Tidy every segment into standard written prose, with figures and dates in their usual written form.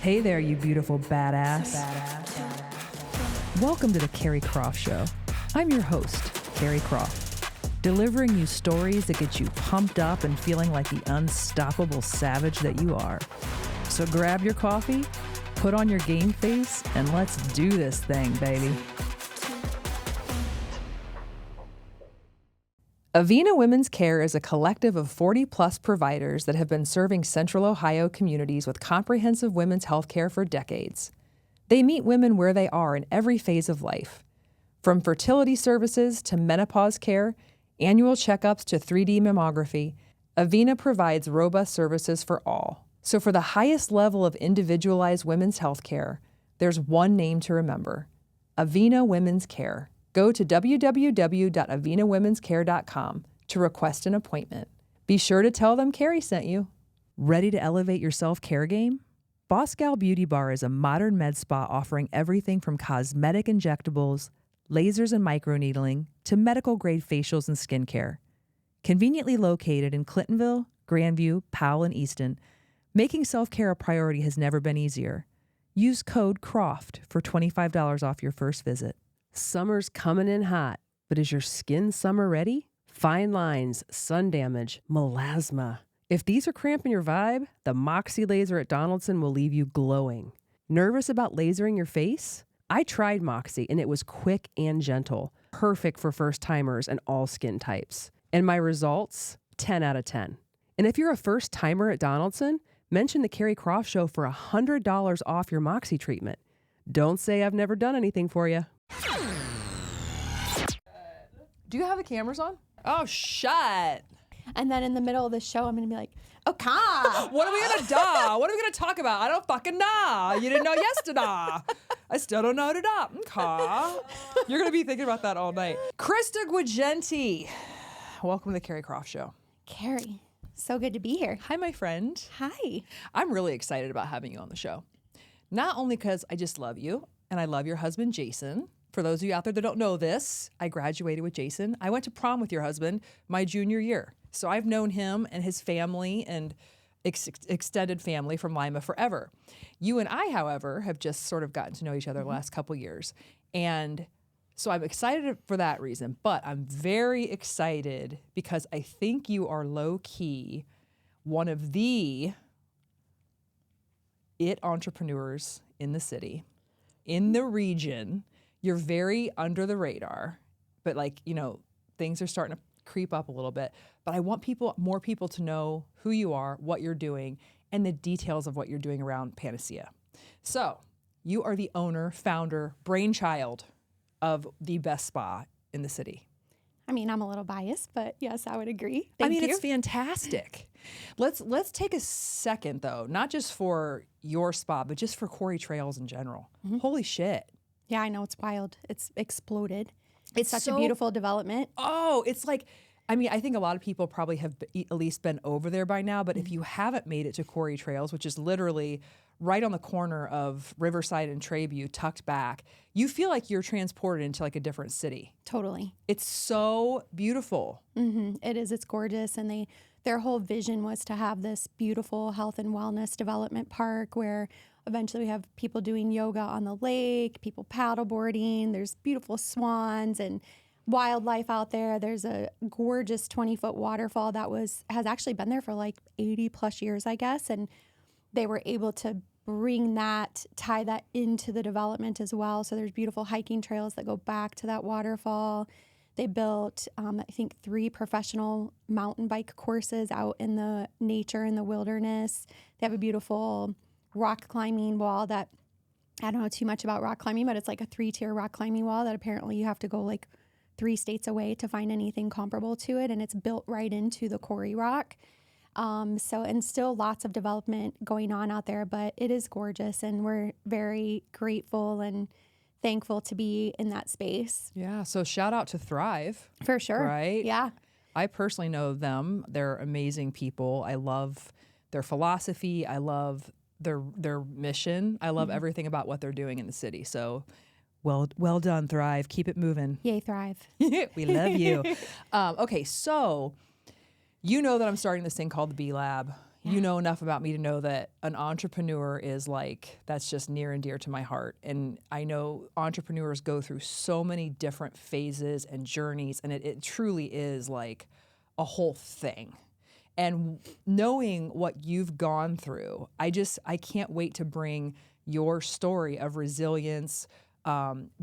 Hey there, you beautiful badass. Welcome to the Carrie Croft Show. I'm your host, Carrie Croft, delivering you stories that get you pumped up and feeling like the unstoppable savage that you are. So grab your coffee, put on your game face, and let's do this thing, baby. Avena Women's Care is a collective of 40-plus providers that have been serving Central Ohio communities with comprehensive women's health care for decades. They meet women where they are in every phase of life. From fertility services to menopause care, annual checkups to 3D mammography, Avena provides robust services for all. So for the highest level of individualized women's health care, there's one name to remember: Avena Women's Care. Go to www.avenawomenscare.com to request an appointment. Be sure to tell them Carrie sent you. Ready to elevate your self-care game? Boss Gal Beauty Bar is a modern med spa offering everything from cosmetic injectables, lasers and microneedling, to medical-grade facials and skincare. Conveniently located in Clintonville, Grandview, Powell, and Easton, making self-care a priority has never been easier. Use code CROFT for $25 off your first visit. Summer's coming in hot, but is your skin summer ready? Fine lines, sun damage, melasma. If these are cramping your vibe, the Moxie Laser at Donaldson will leave you glowing. Nervous about lasering your face? I tried Moxie and it was quick and gentle, perfect for first-timers and all skin types. And my results? 10 out of 10. And if you're a first-timer at Donaldson, mention the Carrie Croft Show for $100 off your Moxie treatment. Don't say I've never done anything for you. Do you have the cameras on? Oh, shut. And then in the middle of the show, I'm going to be like, okay. What are we going to do? What are we going to talk about? I don't fucking know. You didn't know yesterday. I still don't know today. Okay. You're going to be thinking about that all night. Krista Guagenti. Welcome to the Carrie Croft Show. Carrie, so good to be here. Hi, my friend. Hi. I'm really excited about having you on the show. Not only because I just love you, and I love your husband, Jason. For those of you out there that don't know this, I graduated with Jason. I went to prom with your husband my junior year. So I've known him and his family and extended family from Lima forever. You and I, however, have just sort of gotten to know each other the last couple years. And so I'm excited for that reason, but I'm very excited because I think you are low-key one of the entrepreneurs in the city, in the region. You're very under the radar, but things are starting to creep up a little bit. But I want more people to know who you are, what you're doing, and the details of what you're doing around Panacea. So you are the owner, founder, brainchild of the best spa in the city. I mean, I'm a little biased, but yes, I would agree. Thank you. It's fantastic. Let's take a second though, not just for your spa, but just for Quarry Trails in general. Mm-hmm. Holy shit. Yeah, I know, it's wild. It's exploded. It's such a beautiful development. Oh, it's like, I think a lot of people probably have at least been over there by now, but if you haven't made it to Quarry Trails, which is literally right on the corner of Riverside and Trabue, tucked back, you feel like you're transported into like a different city. Totally. It's so beautiful. Mm-hmm. It is. It's gorgeous. And their whole vision was to have this beautiful health and wellness development park where eventually we have people doing yoga on the lake, people paddleboarding, there's beautiful swans and wildlife out there. There's a gorgeous 20-foot waterfall that has actually been there for like 80 plus years, I guess. And they were able to tie that into the development as well. So there's beautiful hiking trails that go back to that waterfall. They built, I think, 3 professional mountain bike courses out in the nature in the wilderness. They have a beautiful rock climbing wall that, I don't know too much about rock climbing, but it's like a 3-tier rock climbing wall that apparently you have to go like 3 states away to find anything comparable to it. And it's built right into the quarry rock. And still lots of development going on out there, but it is gorgeous. And we're very grateful and thankful to be in that space. Yeah. So shout out to Thrive. For sure. Right? Yeah. I personally know them. They're amazing people. I love their philosophy. I love their mission. I love everything about what they're doing in the city. So well done, Thrive. Keep it moving. Yay, Thrive. We love you. Okay, so you know that I'm starting this thing called the B Lab. You know enough about me to know that an entrepreneur is like, that's just near and dear to my heart. And I know entrepreneurs go through so many different phases and journeys, and it truly is like a whole thing. And knowing what you've gone through, I can't wait to bring your story of resilience,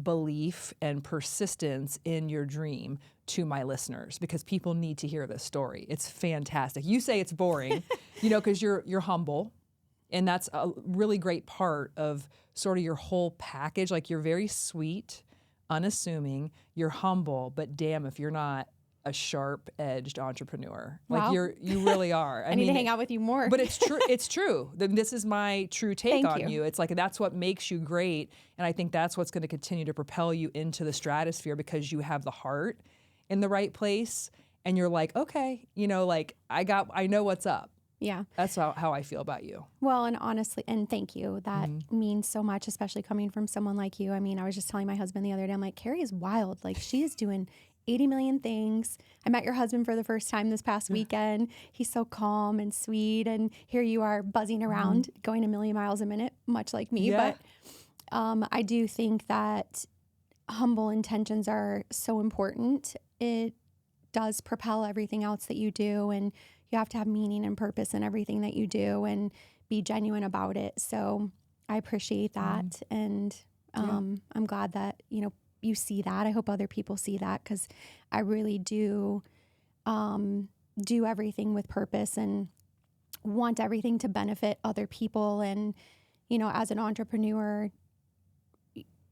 belief, and persistence in your dream to my listeners, because people need to hear this story. It's fantastic. You say it's boring, because you're humble, and that's a really great part of sort of your whole package. Like, you're very sweet, unassuming, you're humble, but damn if you're not a sharp-edged entrepreneur. Wow. Like, you really are. I need to hang out with you more. But it's true. It's true. This is my true take Thank on you. you. It's like, that's what makes you great, and I think that's what's going to continue to propel you into the stratosphere, because you have the heart in the right place, and you're like, okay, I know what's up. Yeah. That's how I feel about you. Well, and honestly, and thank you. That means so much, especially coming from someone like you. I mean, I was just telling my husband the other day, I'm like, Carrie is wild. Like, she is doing 80 million things. I met your husband for the first time this past weekend. He's so calm and sweet. And here you are buzzing around, going a million miles a minute, much like me. Yeah. But I do think that humble intentions are so important. It does propel everything else that you do. And you have to have meaning and purpose in everything that you do and be genuine about it. So I appreciate that. And I'm glad that, you see that. I hope other people see that, because I really do do everything with purpose and want everything to benefit other people. And, as an entrepreneur,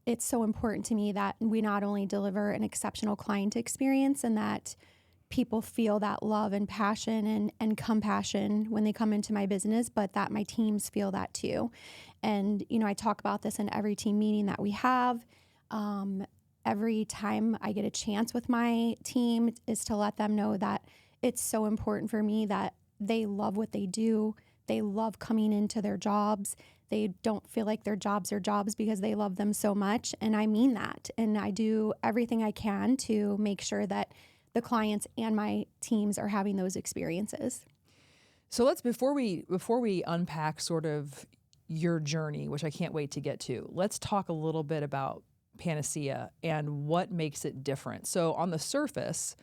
it's so important to me that we not only deliver an exceptional client experience and that people feel that love and passion and compassion when they come into my business, but that my teams feel that too. And, I talk about this in every team meeting that we have. Every time I get a chance with my team is to let them know that it's so important for me that they love what they do. They love coming into their jobs. They don't feel like their jobs are jobs because they love them so much. And I mean that. And I do everything I can to make sure that the clients and my teams are having those experiences. So before we unpack sort of your journey, which I can't wait to get to, let's talk a little bit about Panacea and what makes it different. So on the surface,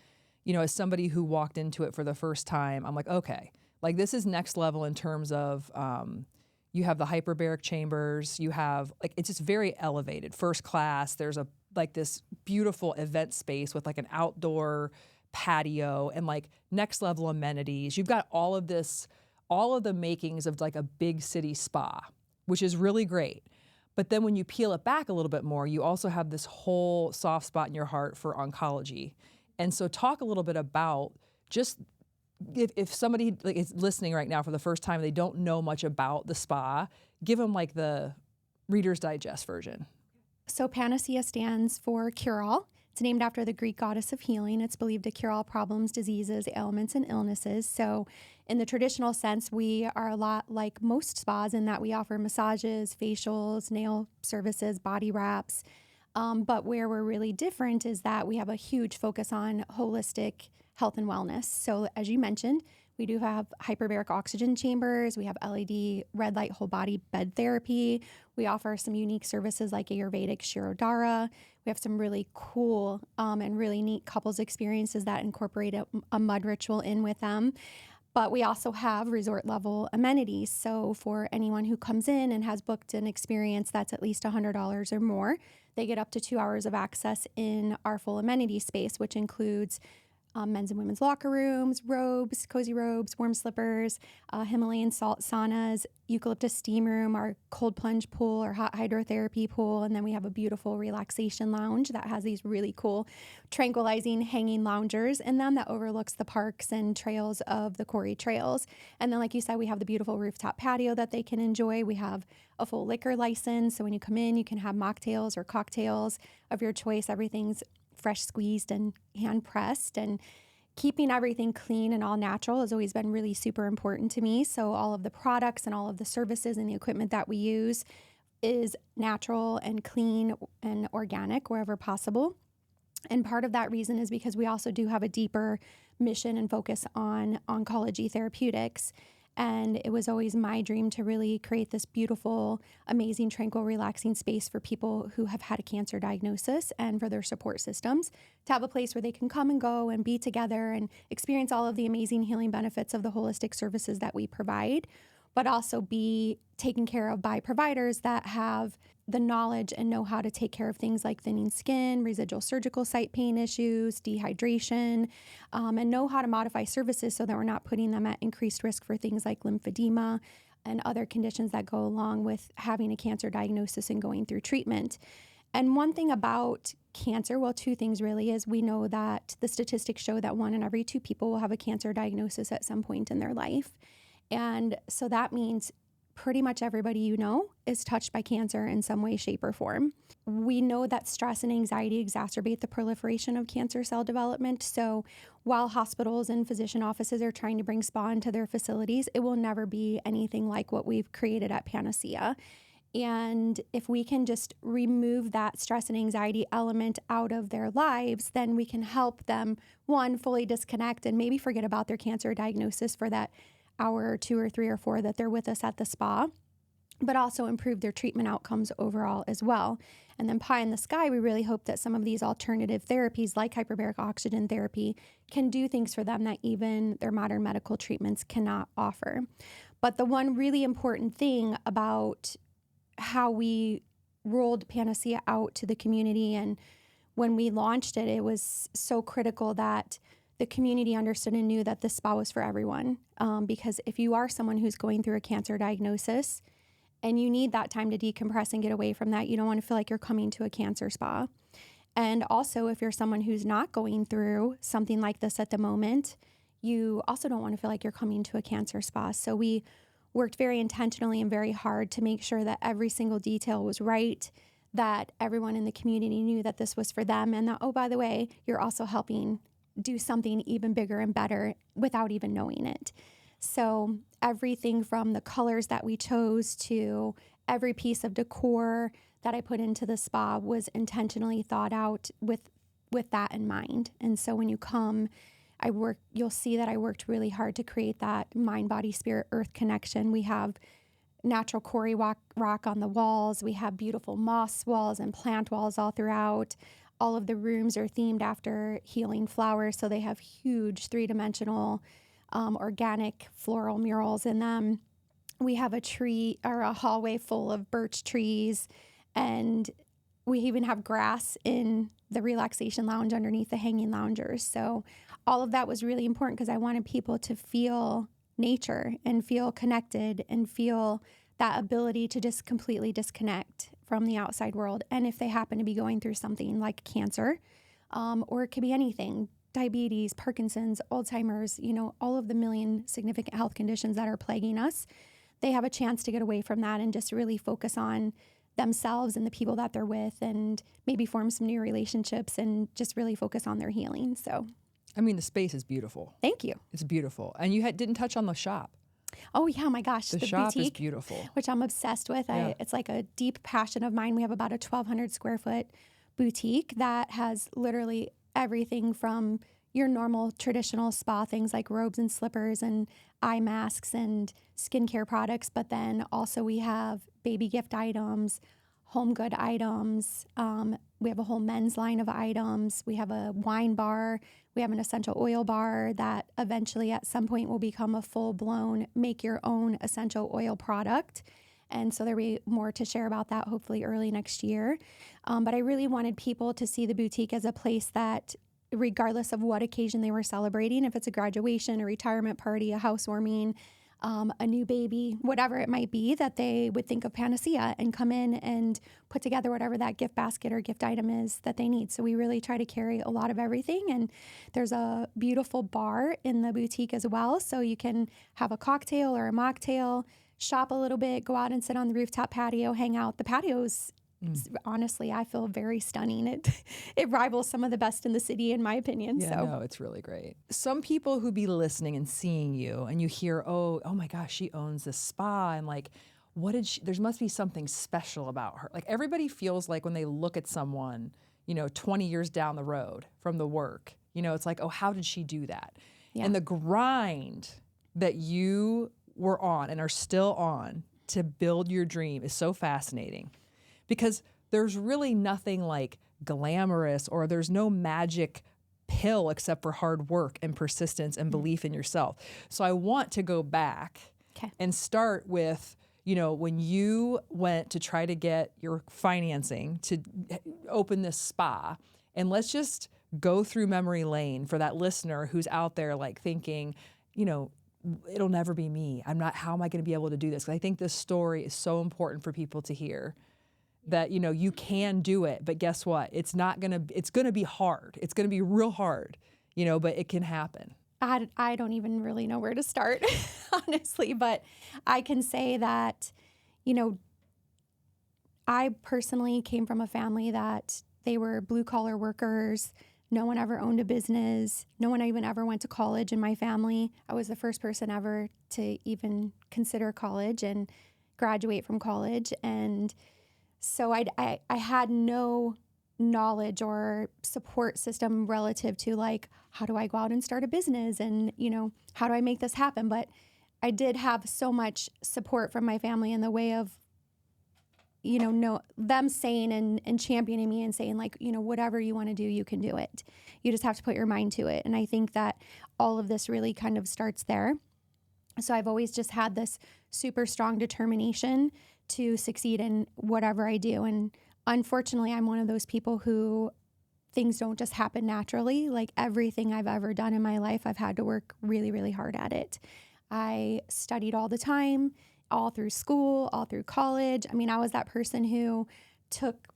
as somebody who walked into it for the first time, I'm like, okay, like, this is next level in terms of, you have the hyperbaric chambers, you have, like, it's just very elevated, first class. There's this beautiful event space with like an outdoor patio and like next level amenities. You've got all of the makings of like a big city spa, which is really great. But then when you peel it back a little bit more, you also have this whole soft spot in your heart for oncology. And so talk a little bit about just if somebody is listening right now for the first time, they don't know much about the spa, give them like the Reader's Digest version. So Panacea stands for cure-all. It's named after the Greek goddess of healing. It's believed to cure all problems, diseases, ailments, and illnesses. So in the traditional sense, we are a lot like most spas in that we offer massages, facials, nail services, body wraps. But where we're really different is that we have a huge focus on holistic health and wellness. So as you mentioned, we do have hyperbaric oxygen chambers. We have LED red light whole body bed therapy. We offer some unique services like Ayurvedic Shirodhara. We have some really cool and really neat couples experiences that incorporate a mud ritual in with them. But we also have resort level amenities. So for anyone who comes in and has booked an experience that's at least $100 or more, they get up to 2 hours of access in our full amenity space, which includes men's and women's locker rooms, robes, cozy robes, warm slippers, Himalayan salt saunas, eucalyptus steam room, our cold plunge pool, our hot hydrotherapy pool, and then we have a beautiful relaxation lounge that has these really cool tranquilizing hanging loungers in them that overlooks the parks and trails of the Quarry Trails. And then, like you said, we have the beautiful rooftop patio that they can enjoy. We have a full liquor license, so when you come in, you can have mocktails or cocktails of your choice. Everything's fresh squeezed and hand pressed, and keeping everything clean and all natural has always been really super important to me. So all of the products and all of the services and the equipment that we use is natural and clean and organic wherever possible. And part of that reason is because we also do have a deeper mission and focus on oncology therapeutics. And it was always my dream to really create this beautiful, amazing, tranquil, relaxing space for people who have had a cancer diagnosis and for their support systems, to have a place where they can come and go and be together and experience all of the amazing healing benefits of the holistic services that we provide, but also be taken care of by providers that have the knowledge and know how to take care of things like thinning skin, residual surgical site pain issues, dehydration, and know how to modify services so that we're not putting them at increased risk for things like lymphedema and other conditions that go along with having a cancer diagnosis and going through treatment. And one thing about cancer, well, two things really, is we know that the statistics show that 1 in every 2 people will have a cancer diagnosis at some point in their life. And so that means pretty much everybody you know is touched by cancer in some way, shape, or form. We know that stress and anxiety exacerbate the proliferation of cancer cell development. So while hospitals and physician offices are trying to bring spa into their facilities, it will never be anything like what we've created at Panacea. And if we can just remove that stress and anxiety element out of their lives, then we can help them, one, fully disconnect and maybe forget about their cancer diagnosis for that hour or 2 or 3 or 4 that they're with us at the spa, but also improve their treatment outcomes overall as well. And then pie in the sky, we really hope that some of these alternative therapies like hyperbaric oxygen therapy can do things for them that even their modern medical treatments cannot offer. But the one really important thing about how we rolled Panacea out to the community, and when we launched it, it was so critical that the community understood and knew that this spa was for everyone. Because if you are someone who's going through a cancer diagnosis and you need that time to decompress and get away from that, you don't want to feel like you're coming to a cancer spa. And also, if you're someone who's not going through something like this at the moment, you also don't want to feel like you're coming to a cancer spa. So we worked very intentionally and very hard to make sure that every single detail was right, that everyone in the community knew that this was for them, and that, oh, by the way, you're also helping do something even bigger and better without even knowing it. So everything from the colors that we chose to every piece of decor that I put into the spa was intentionally thought out with that in mind. And so when you come, you'll see that I worked really hard to create that mind, body, spirit, earth connection. We have natural quarry rock on the walls. We have beautiful moss walls and plant walls all throughout. All of the rooms are themed after healing flowers, so they have huge 3-dimensional organic floral murals in them. We have a tree or a hallway full of birch trees, and we even have grass in the relaxation lounge underneath the hanging loungers. So all of that was really important because I wanted people to feel nature and feel connected and feel that ability to just completely disconnect from the outside world. And if they happen to be going through something like cancer, or it could be anything, diabetes, Parkinson's, Alzheimer's, all of the million significant health conditions that are plaguing us, they have a chance to get away from that and just really focus on themselves and the people that they're with, and maybe form some new relationships and just really focus on their healing. So, I mean, the space is beautiful. Thank you. It's beautiful. And you didn't touch on the shop. Oh, yeah, my gosh. The shop boutique, is beautiful. Which I'm obsessed with. Yeah. It's like a deep passion of mine. We have about a 1,200 square foot boutique that has literally everything from your normal traditional spa things like robes and slippers and eye masks and skincare products. But then also we have baby gift items, home good items. We have a whole men's line of items. We have a wine bar. We have an essential oil bar that eventually at some point will become a full-blown make your own essential oil product. And so there'll be more to share about that hopefully early next year. But I really wanted people to see the boutique as a place that, regardless of what occasion they were celebrating, if it's a graduation, a retirement party, a housewarming, a new baby, whatever it might be, that they would think of Panacea and come in and put together whatever that gift basket or gift item is that they need. So we really try to carry a lot of everything. And there's a beautiful bar in the boutique as well. So you can have a cocktail or a mocktail, shop a little bit, go out and sit on the rooftop patio, hang out. The patio's honestly, I feel very stunning. It rivals some of the best in the city, in my opinion. Yeah, so. no, it's really great. Some people who be listening and seeing you, and you hear, oh my gosh, she owns this spa, and like, there must be something special about her. Like everybody feels like when they look at someone, 20 years down the road from the work, it's like, oh, how did she do that? Yeah. And the grind that you were on and are still on to build your dream is so fascinating, because there's really nothing like glamorous, or there's no magic pill except for hard work and persistence and belief in yourself. So I want to go back and start with, you know, when you went to try to get your financing to open this spa, and let's just go through memory lane for that listener who's out there like thinking, you know, it'll never be me. How am I going to be able to do this? 'Cause I think this story is so important for people to hear, that, you know, you can do it, but guess what? It's going to be hard. It's going to be real hard, you know, but it can happen. I don't even really know where to start, honestly, but I can say that, you know, I personally came from a family that they were blue collar workers. No one ever owned a business. No one even ever went to college in my family. I was the first person ever to even consider college and graduate from college. And so I had no knowledge or support system relative to like, how do I go out and start a business, and, you know, how do I make this happen? But I did have so much support from my family in the way of, you know, them saying and championing me and saying like, you know, whatever you want to do, you can do it. You just have to put your mind to it. And I think that all of this really kind of starts there. So I've always just had this super strong determination to succeed in whatever I do. And unfortunately, I'm one of those people who things don't just happen naturally. Like everything I've ever done in my life, I've had to work really, really hard at it. I studied all the time, all through school, all through college. I mean, I was that person who took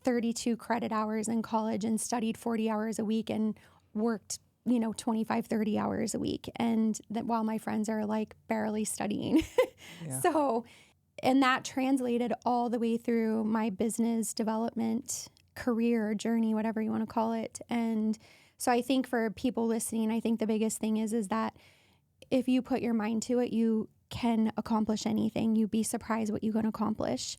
32 credit hours in college and studied 40 hours a week and worked, you know, 25, 30 hours a week. And that while my friends are like barely studying. Yeah. So, and that translated all the way through my business development career journey, whatever you want to call it. And so I think for people listening, I think the biggest thing is that if you put your mind to it, you can accomplish anything. You'd be surprised what you can accomplish.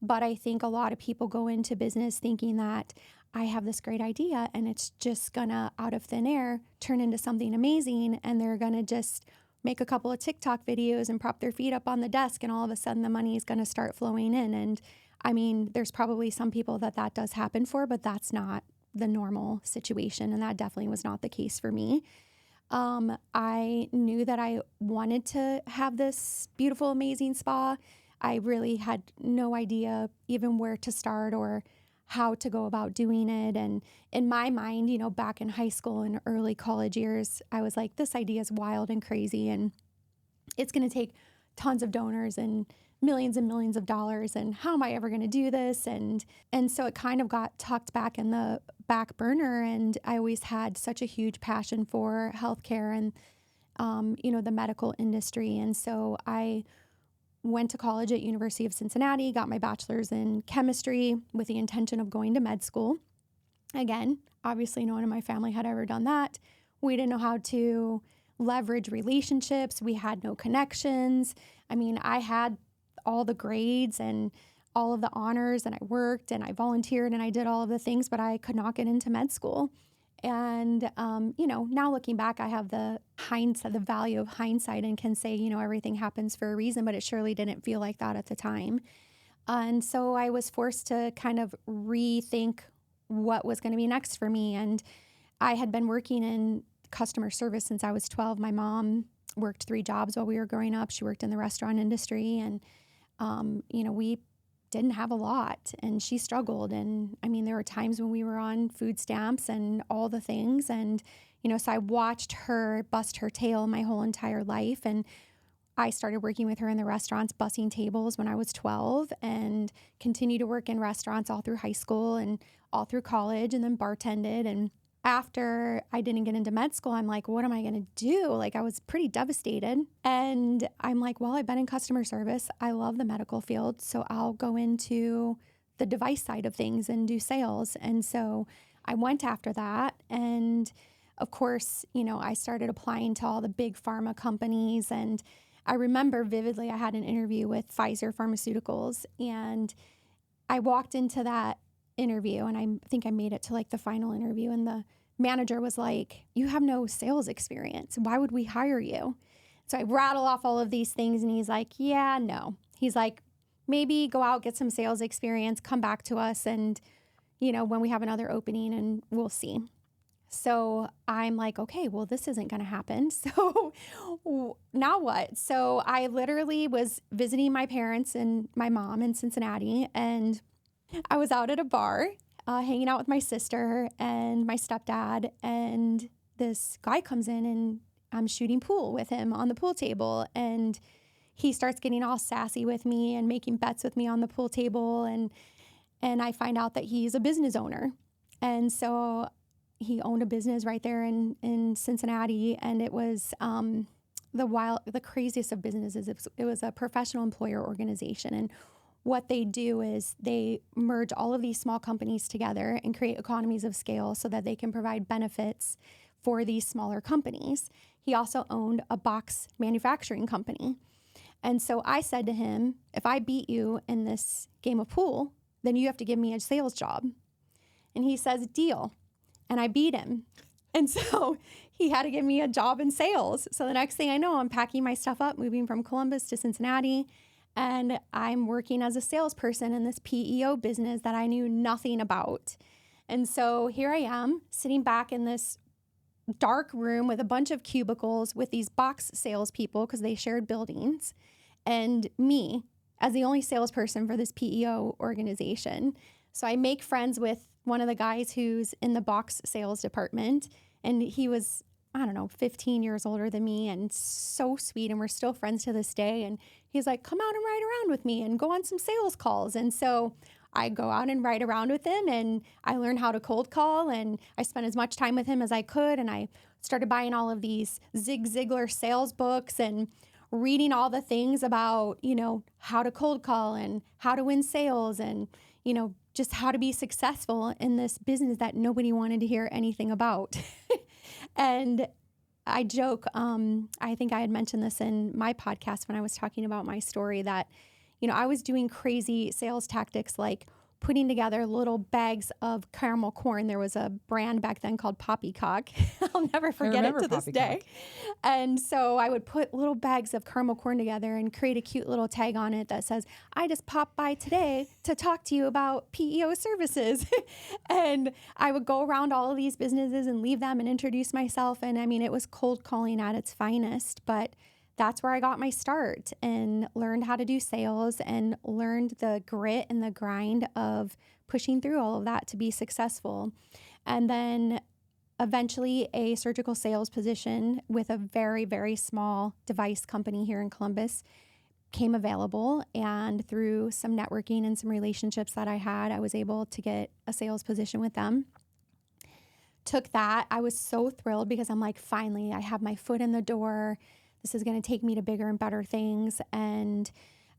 But I think a lot of people go into business thinking that I have this great idea and it's just gonna, out of thin air, turn into something amazing, and they're gonna just make a couple of TikTok videos and prop their feet up on the desk, and all of a sudden the money is gonna start flowing in. And I mean, there's probably some people that does happen for, but that's not the normal situation, and that definitely was not the case for me. I knew that I wanted to have this beautiful, amazing spa. I really had no idea even where to start or how to go about doing it. And in my mind, you know, back in high school and early college years, I was like, this idea is wild and crazy, and it's going to take tons of donors and millions of dollars. And how am I ever going to do this? And so it kind of got tucked back in the back burner. And I always had such a huge passion for healthcare and, you know, the medical industry. And so I went to college at University of Cincinnati, got my bachelor's in chemistry with the intention of going to med school. Again, obviously no one in my family had ever done that. We didn't know how to leverage relationships. We had no connections. I mean, I had all the grades and all of the honors, and I worked and I volunteered and I did all of the things, but I could not get into med school. And, you know, now looking back, I have the hindsight, the value of hindsight, and can say, you know, everything happens for a reason, but it surely didn't feel like that at the time. And so I was forced to kind of rethink what was going to be next for me. And I had been working in customer service since I was 12. My mom worked 3 jobs while we were growing up. She worked in the restaurant industry, and, you know, we didn't have a lot, and she struggled. And I mean, there were times when we were on food stamps and all the things. And, you know, so I watched her bust her tail my whole entire life. And I started working with her in the restaurants, bussing tables when I was 12, and continued to work in restaurants all through high school and all through college, and then bartended. And after I didn't get into med school, I'm like, what am I going to do? Like, I was pretty devastated. And I'm like, well, I've been in customer service. I love the medical field. So I'll go into the device side of things and do sales. And so I went after that. And of course, you know, I started applying to all the big pharma companies. And I remember vividly, I had an interview with Pfizer Pharmaceuticals, and I walked into that interview, and I think I made it to like the final interview, and the manager was like, you have no sales experience. Why would we hire you? So I rattle off all of these things and he's like, yeah, no. He's like, maybe go out, get some sales experience, come back to us and, when we have another opening and we'll see. So I'm like, okay, well, this isn't going to happen. So now what? So I literally was visiting my parents and my mom in Cincinnati, and I was out at a bar hanging out with my sister and my stepdad, and this guy comes in and I'm shooting pool with him on the pool table, and he starts getting all sassy with me and making bets with me on the pool table, and I find out that he's a business owner. And so he owned a business right there in Cincinnati, and it was the craziest of businesses. It was a professional employer organization, and what they do is they merge all of these small companies together and create economies of scale so that they can provide benefits for these smaller companies. He also owned a box manufacturing company. And so I said to him, if I beat you in this game of pool, then you have to give me a sales job. And he says, deal. And I beat him. And so he had to give me a job in sales. So the next thing I know, I'm packing my stuff up, moving from Columbus to Cincinnati, and I'm working as a salesperson in this PEO business that I knew nothing about. And so here I am sitting back in this dark room with a bunch of cubicles with these box salespeople because they shared buildings, and me as the only salesperson for this PEO organization. So I make friends with one of the guys who's in the box sales department, and he was, 15 years older than me and so sweet, and we're still friends to this day. And he's like, come out and ride around with me and go on some sales calls. And so I go out and ride around with him, and I learned how to cold call, and I spent as much time with him as I could. And I started buying all of these Zig Ziglar sales books and reading all the things about, how to cold call and how to win sales and, just how to be successful in this business that nobody wanted to hear anything about. And I joke, I think I had mentioned this in my podcast when I was talking about my story that, I was doing crazy sales tactics like putting together little bags of caramel corn. There was a brand back then called Poppycock. I'll never forget it to this day. And so I would put little bags of caramel corn together and create a cute little tag on it that says, I just popped by today to talk to you about PEO services. And I would go around all of these businesses and leave them and introduce myself. And it was cold calling at its finest, but that's where I got my start and learned how to do sales and learned the grit and the grind of pushing through all of that to be successful. And then eventually a surgical sales position with a very, very small device company here in Columbus came available. And through some networking and some relationships that I had, I was able to get a sales position with them. Took that. I was so thrilled because I'm like, finally, I have my foot in the door. This is going to take me to bigger and better things. And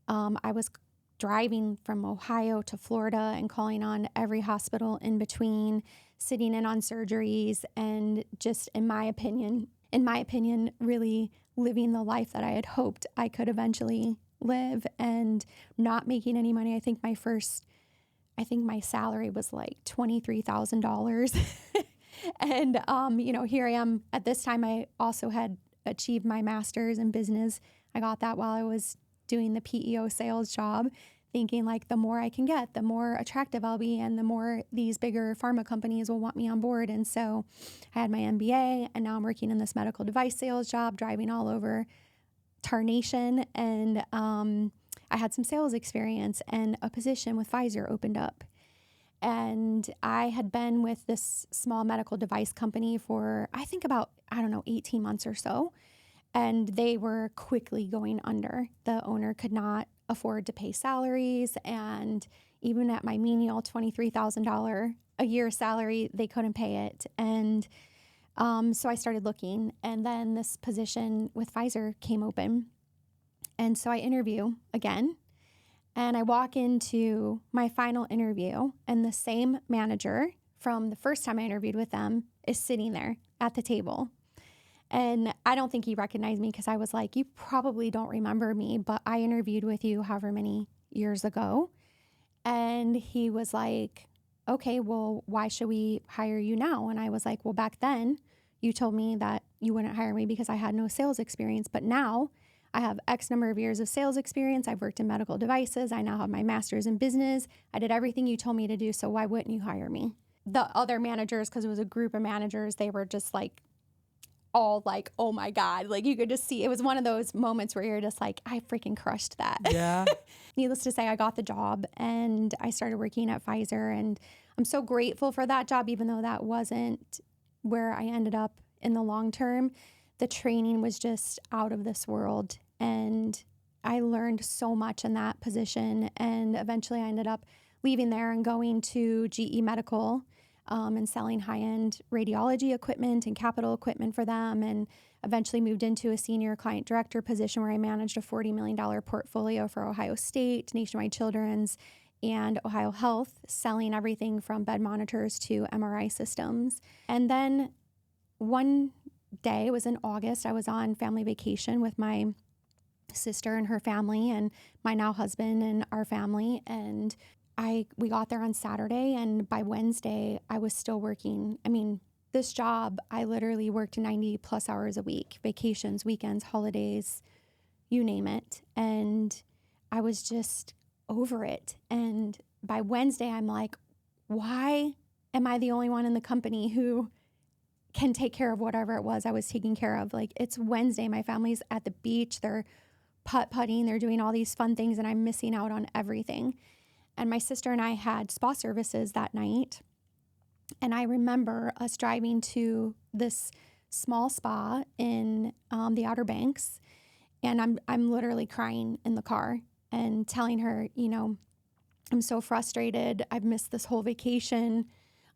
I was driving from Ohio to Florida and calling on every hospital in between, sitting in on surgeries, and just, in my opinion, really living the life that I had hoped I could eventually live and not making any money. I think my salary was like $23,000. And, here I am. At this time, I also had achieved my master's in business. I got that while I was doing the PEO sales job, thinking like the more I can get, the more attractive I'll be, and the more these bigger pharma companies will want me on board. And so I had my MBA, and now I'm working in this medical device sales job, driving all over Tarnation. And I had some sales experience, and a position with Pfizer opened up. And I had been with this small medical device company for, I think about, 18 months or so. And they were quickly going under. The owner could not afford to pay salaries. And even at my menial $23,000 a year salary, they couldn't pay it. And so I started looking. And then this position with Pfizer came open. And so I interview again. And I walk into my final interview, and the same manager from the first time I interviewed with them is sitting there at the table. And I don't think he recognized me because I was like, you probably don't remember me, but I interviewed with you however many years ago. And he was like, okay, well, why should we hire you now? And I was like, well, back then you told me that you wouldn't hire me because I had no sales experience. But now I have X number of years of sales experience. I've worked in medical devices. I now have my master's in business. I did everything you told me to do. So why wouldn't you hire me? The other managers, because it was a group of managers, they were just like, all like, oh my God. Like you could just see, it was one of those moments where you're just like, I freaking crushed that. Yeah. Needless to say, I got the job and I started working at Pfizer, and I'm so grateful for that job, even though that wasn't where I ended up in the long term. The training was just out of this world, and I learned so much in that position. And eventually I ended up leaving there and going to GE Medical, and selling high-end radiology equipment and capital equipment for them, and eventually moved into a senior client director position where I managed a $40 million portfolio for Ohio State, Nationwide Children's, and Ohio Health, selling everything from bed monitors to MRI systems. And then one day, it was in August, I was on family vacation with my sister and her family and my now husband and our family, and we got there on Saturday, and by Wednesday, I was still working. I mean, this job, I literally worked 90 plus hours a week, vacations, weekends, holidays, you name it. And I was just over it. And by Wednesday, I'm like, why am I the only one in the company who can take care of whatever it was I was taking care of? Like, it's Wednesday, my family's at the beach, they're putt-putting, they're doing all these fun things, and I'm missing out on everything. And my sister and I had spa services that night. And I remember us driving to this small spa in the Outer Banks. And I'm literally crying in the car and telling her, you know, I'm so frustrated. I've missed this whole vacation.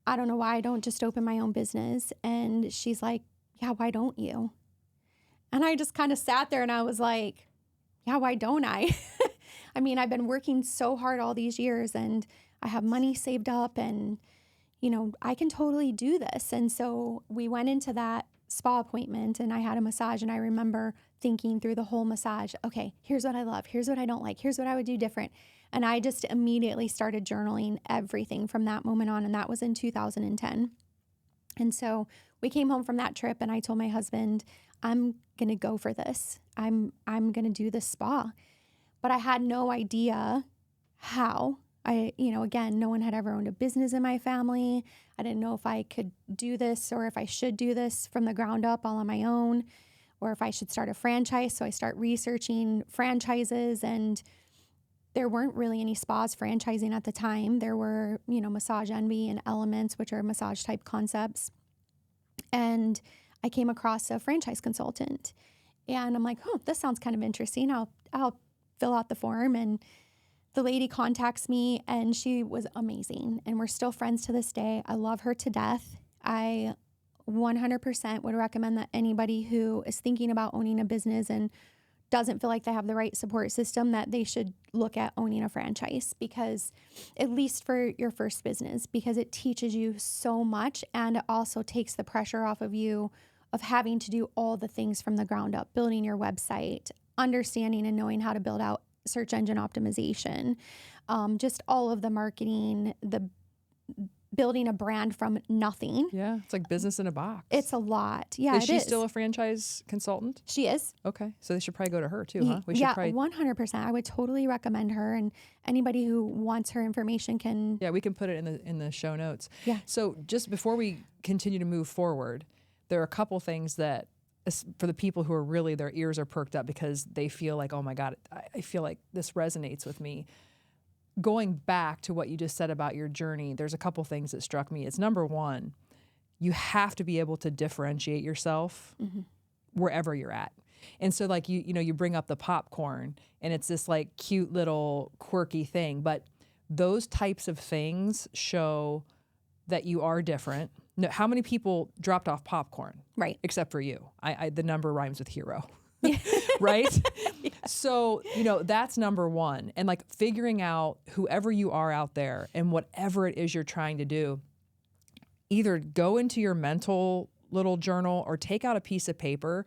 I don't know why I don't just open my own business. And she's like, yeah, why don't you? And I just kind of sat there and I was like, yeah, why don't I? I mean, I've been working so hard all these years and I have money saved up and, you know, I can totally do this. And so we went into that spa appointment and I had a massage, and I remember thinking through the whole massage, okay, here's what I love. Here's what I don't like. Here's what I would do different. And I just immediately started journaling everything from that moment on. And that was in 2010. And so we came home from that trip and I told my husband, I'm going to go for this. I'm going to do this spa. But I had no idea how. Again, no one had ever owned a business in my family. I didn't know if I could do this or if I should do this from the ground up all on my own, or if I should start a franchise. So I start researching franchises, and there weren't really any spas franchising at the time. There were, Massage Envy and Elements, which are massage type concepts. And I came across a franchise consultant, and I'm like, this sounds kind of interesting. I'll fill out the form. And the lady contacts me, and she was amazing. And we're still friends to this day. I love her to death. I 100% would recommend that anybody who is thinking about owning a business and doesn't feel like they have the right support system, that they should look at owning a franchise, because at least for your first business, because it teaches you so much, and it also takes the pressure off of you of having to do all the things from the ground up, building your website, understanding and knowing how to build out search engine optimization, just all of the marketing, the building a brand from nothing. Yeah, it's like business in a box. It's a lot. Yeah, is she still a franchise consultant? She is. Okay, so they should probably go to her too, huh? We should yeah, probably... 100%. I would totally recommend her, and anybody who wants her information can. Yeah, we can put it in the show notes. Yeah. So just before we continue to move forward, there are a couple things that, for the people who are really, their ears are perked up because they feel like, oh my God, I feel like this resonates with me. Going back to what you just said about your journey, there's a couple things that struck me. It's number one, you have to be able to differentiate yourself wherever you're at. And so like you bring up the popcorn, and it's this like cute little quirky thing, but those types of things show that you are different. No, how many people dropped off popcorn? Right. Except for you. The number rhymes with hero. Right? Yeah. So, that's number one. And like figuring out whoever you are out there and whatever it is you're trying to do, either go into your mental little journal or take out a piece of paper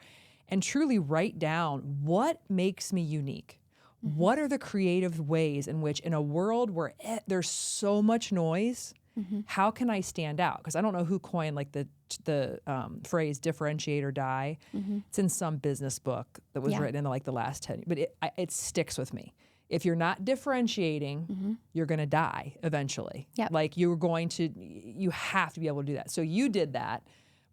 and truly write down what makes me unique. What are the creative ways in which, in a world where there's so much noise, How can I stand out? Because I don't know who coined like the phrase differentiate or die. It's in some business book that was written in like the last 10, but it sticks with me. If you're not differentiating, you're going to die eventually. Like you have to be able to do that. So you did that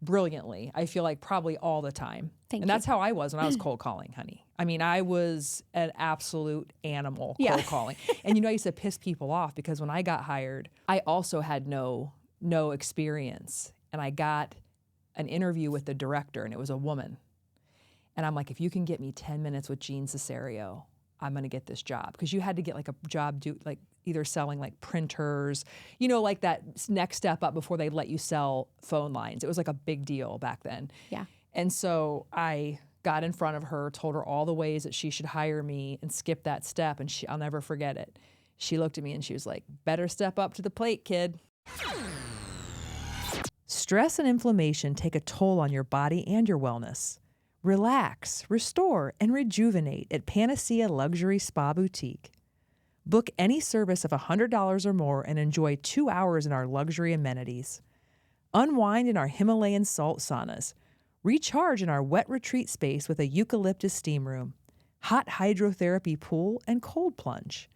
brilliantly. I feel like probably all the time. Thank you. And that's how I was when I was cold calling, honey. I mean, I was an absolute animal cold calling. And I used to piss people off because when I got hired, I also had no experience. And I got an interview with the director, and it was a woman. And I'm like, if you can get me 10 minutes with Jean Cesario, I'm going to get this job. Because you had to get like a job, like either selling like printers, like that next step up before they let you sell phone lines. It was like a big deal back then. Yeah. And so I got in front of her, told her all the ways that she should hire me and skip that step. And I'll never forget it. She looked at me and she was like, better step up to the plate, kid. Stress and inflammation take a toll on your body and your wellness. Relax, restore, and rejuvenate at Panacea Luxury Spa Boutique. Book any service of $100 or more and enjoy 2 hours in our luxury amenities. Unwind in our Himalayan salt saunas. Recharge in our wet retreat space with a eucalyptus steam room, hot hydrotherapy pool, and cold plunge.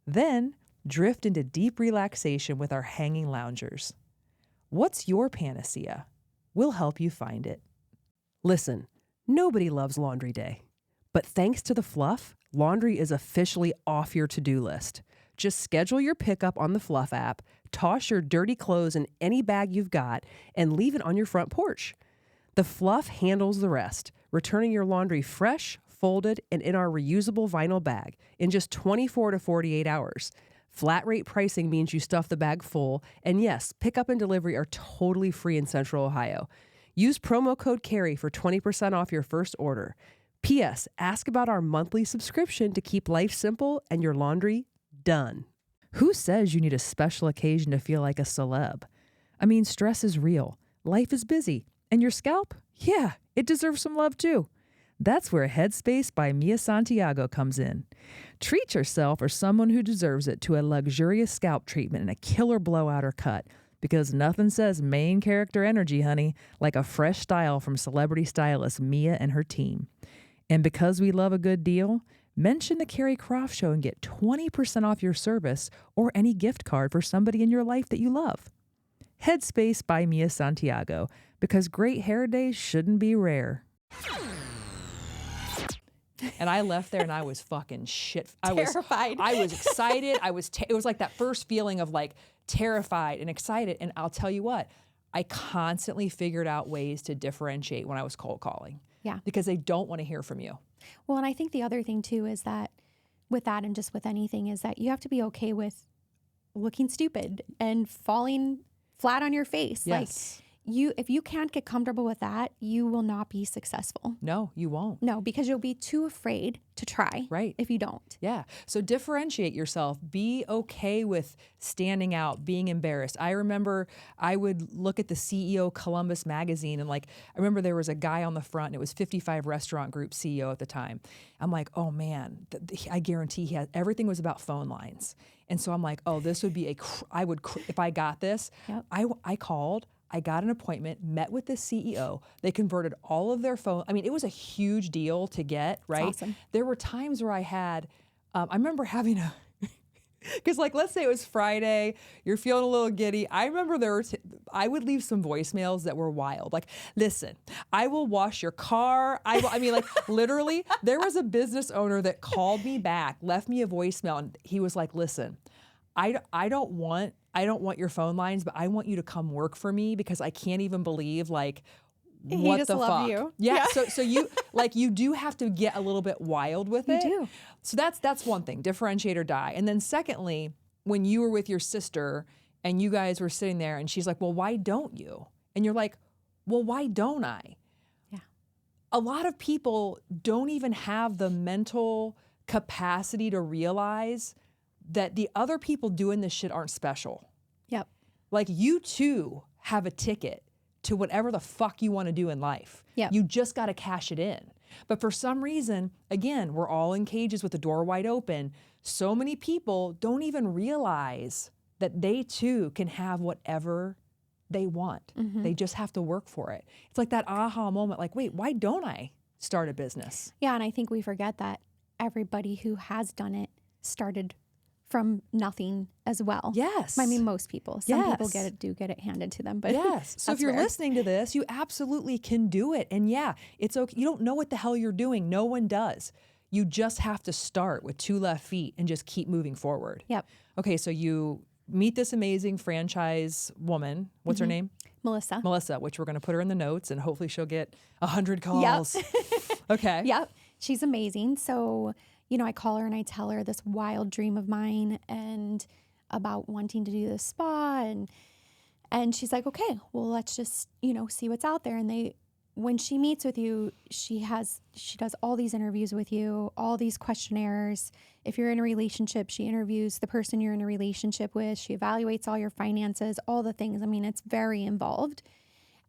Then drift into deep relaxation with our hanging loungers. What's your panacea? We'll help you find it. Listen, nobody loves laundry day. But thanks to the Fluff, laundry is officially off your to-do list. Just schedule your pickup on the Fluff app, toss your dirty clothes in any bag you've got, and leave it on your front porch. The Fluff handles the rest, returning your laundry fresh, folded, and in our reusable vinyl bag in just 24 to 48 hours. Flat rate pricing means you stuff the bag full, and yes, pickup and delivery are totally free in Central Ohio. Use promo code CARRY for 20% off your first order. P.S. Ask about our monthly subscription to keep life simple and your laundry done. Who says you need a special occasion to feel like a celeb? I mean, stress is real. Life is busy. And your scalp? Yeah, it deserves some love too. That's where Headspace by Mia Santiago comes in. Treat yourself or someone who deserves it to a luxurious scalp treatment and a killer blowout or cut, because nothing says main character energy, honey, like a fresh style from celebrity stylist Mia and her team. And because we love a good deal, mention the Carrie Croft Show and get 20% off your service or any gift card for somebody in your life that you love. Headspace by Mia Santiago, because great hair days shouldn't be rare. And I left there and I was fucking shit. Terrified. I was excited. It was like that first feeling of like terrified and excited. And I'll tell you what, I constantly figured out ways to differentiate when I was cold calling. Yeah. Because they don't want to hear from you. Well, and I think the other thing too is that with that and just with anything is that you have to be okay with looking stupid and falling flat on your face. Yes. Like if you can't get comfortable with that, you will not be successful. No, you won't. No, because you'll be too afraid to try. Right. If you don't. Yeah. So differentiate yourself. Be okay with standing out, being embarrassed. I remember I would look at the CEO Columbus magazine and I remember there was a guy on the front and it was 55 Restaurant Group CEO at the time. I'm like, oh man, I guarantee everything was about phone lines. And so I'm like, oh, this would be if I got this, Yep. I called. I got an appointment, met with the CEO. They converted all of their phone. I mean, it was a huge deal to get, right? That's awesome. There were times where I had, I remember having because let's say it was Friday, you're feeling a little giddy. I remember I would leave some voicemails that were wild. Like, listen, I will wash your car. Literally, there was a business owner that called me back, left me a voicemail, and he was like, listen, I don't want your phone lines, but I want you to come work for me because I can't even believe what he just the loved fuck. you. Yeah. So you you do have to get a little bit wild with it. You do. So that's one thing, differentiate or die. And then secondly, when you were with your sister and you guys were sitting there and she's like, well, why don't you? And you're like, well, why don't I? Yeah. A lot of people don't even have the mental capacity to realize that the other people doing this shit aren't special. Yep. Like you too have a ticket to whatever the fuck you want to do in life. Yep. You just got to cash it in. But for some reason, again, we're all in cages with the door wide open. So many people don't even realize that they too can have whatever they want. They just have to work for it. It's like that aha moment, like, wait, why don't I start a business? Yeah, and I think we forget that everybody who has done it started from nothing as well. Yes. I mean, most people. Some people Yes. do get it handed to them, but yes. So if that's you're rare. listening to this, you absolutely can do it. And yeah, it's okay. You don't know what the hell you're doing. No one does. You just have to start with 2 left feet and just keep moving forward. Yep. Okay, so you meet this amazing franchise woman. What's her name? Melissa. Melissa, which we're going to put her in the notes and hopefully she'll get 100 calls. Okay. Yep. She's amazing. So, you know, I call her and I tell her this wild dream of mine and about wanting to do this spa, and she's like, okay, well, let's just, you know, see what's out there. And when she meets with you, she does all these interviews with you, all these questionnaires. If you're in a relationship, she interviews the person you're in a relationship with. She evaluates all your finances, all the things. I mean, it's very involved.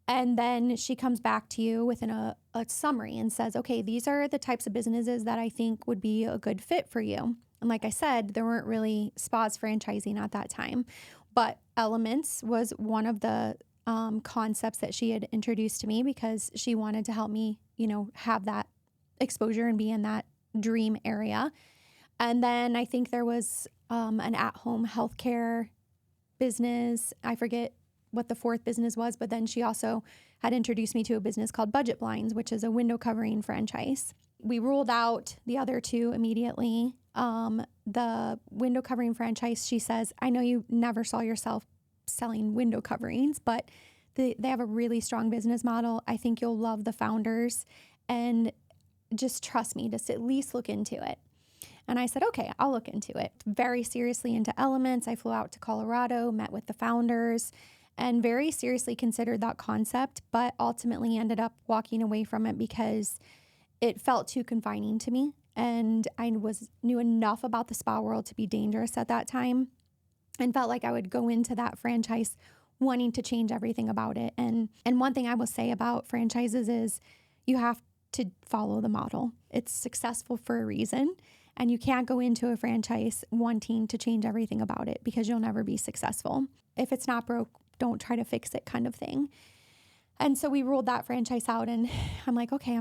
And then she comes back to you with a summary and says, okay, these are the types of businesses that I think would be a good fit for you. And like I said, there weren't really spas franchising at that time, but Elements was one of the concepts that she had introduced to me because she wanted to help me, you know, have that exposure and be in that dream area. And then I think there was an at-home healthcare business. I forget what the 4th business was, but then she also had introduced me to a business called Budget Blinds, which is a window covering franchise. We ruled out the other 2 immediately. The window covering franchise, she says, I know you never saw yourself selling window coverings, but they have a really strong business model. I think you'll love the founders, and just trust me, just at least look into it. And I said, okay, I'll look into it. Very seriously into Elements. I flew out to Colorado, met with the founders, and very seriously considered that concept, but ultimately ended up walking away from it because it felt too confining to me. And I knew enough about the spa world to be dangerous at that time, and felt like I would go into that franchise wanting to change everything about it. And one thing I will say about franchises is you have to follow the model. It's successful for a reason. And you can't go into a franchise wanting to change everything about it because you'll never be successful. If it's not broke, don't try to fix it, kind of thing. And so we ruled that franchise out, and I'm like, okay,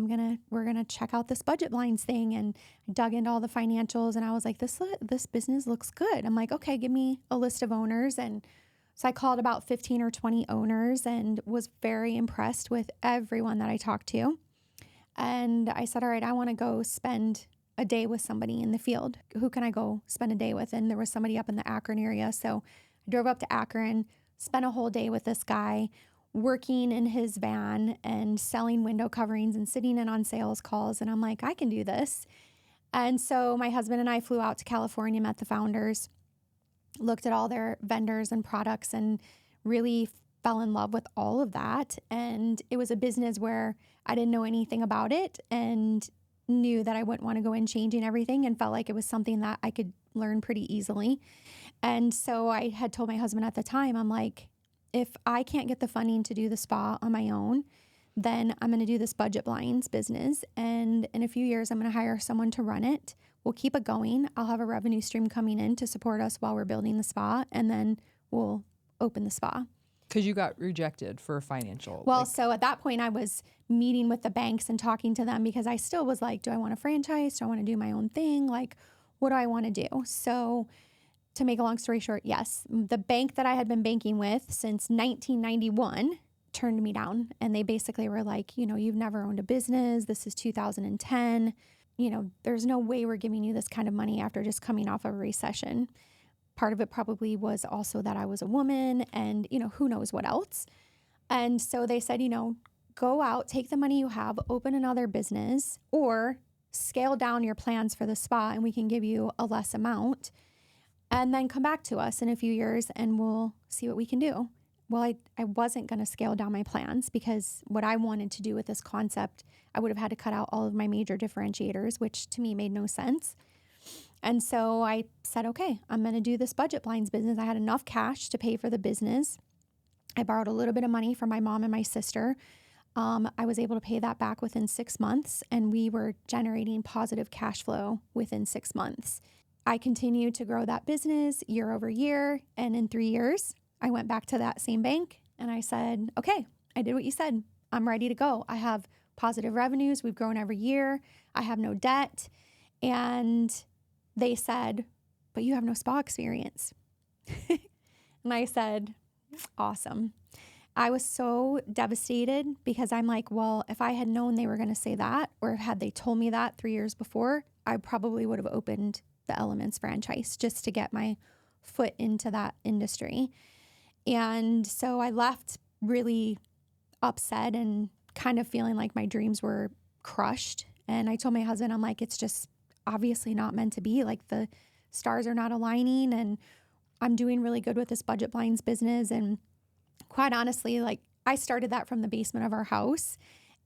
we're gonna check out this Budget Blinds thing. And I dug into all the financials, and I was like, this business looks good. I'm like, okay, give me a list of owners. And so I called about 15 or 20 owners and was very impressed with everyone that I talked to. And I said, all right, I want to go spend a day with somebody in the field. Who can I go spend a day with? And there was somebody up in the Akron area. So I drove up to Akron, spent a whole day with this guy, working in his van and selling window coverings and sitting in on sales calls. And I'm like, I can do this. And so my husband and I flew out to California, met the founders, looked at all their vendors and products, and really fell in love with all of that. And it was a business where I didn't know anything about it and knew that I wouldn't want to go in changing everything, and felt like it was something that I could learn pretty easily. And so I had told my husband at the time, I'm like, if I can't get the funding to do the spa on my own, then I'm going to do this Budget Blinds business. And in a few years, I'm going to hire someone to run it. We'll keep it going. I'll have a revenue stream coming in to support us while we're building the spa, and then we'll open the spa. Because you got rejected for financial. Well, so at that point I was meeting with the banks and talking to them because I still was like, do I want to franchise? Do I want to do my own thing? Like, what do I want to do? So to make a long story short, yes, the bank that I had been banking with since 1991 turned me down. And they basically were like, you know, you've never owned a business. This is 2010. You know, there's no way we're giving you this kind of money after just coming off of a recession. Part of it probably was also that I was a woman and, you know, who knows what else. And so they said, you know, go out, take the money you have, open another business, or scale down your plans for the spa and we can give you a less amount, and then come back to us in a few years and we'll see what we can do. Well, I wasn't going to scale down my plans because what I wanted to do with this concept, I would have had to cut out all of my major differentiators, which to me made no sense. And so I said, okay, I'm going to do this Budget Blinds business. I had enough cash to pay for the business. I borrowed a little bit of money from my mom and my sister. I was able to pay that back within 6 months, and we were generating positive cash flow within 6 months. I continued to grow that business year over year. And in 3 years, I went back to that same bank and I said, okay, I did what you said. I'm ready to go. I have positive revenues. We've grown every year. I have no debt. And they said, but you have no spa experience. And I said, awesome. I was so devastated because I'm like, well, if I had known they were going to say that, or had they told me that 3 years before, I probably would have opened the Elements franchise just to get my foot into that industry. And so I left really upset and kind of feeling like my dreams were crushed. And I told my husband, I'm like, it's just obviously not meant to be. Like the stars are not aligning, and I'm doing really good with this budget blinds business. And quite honestly, like I started that from the basement of our house,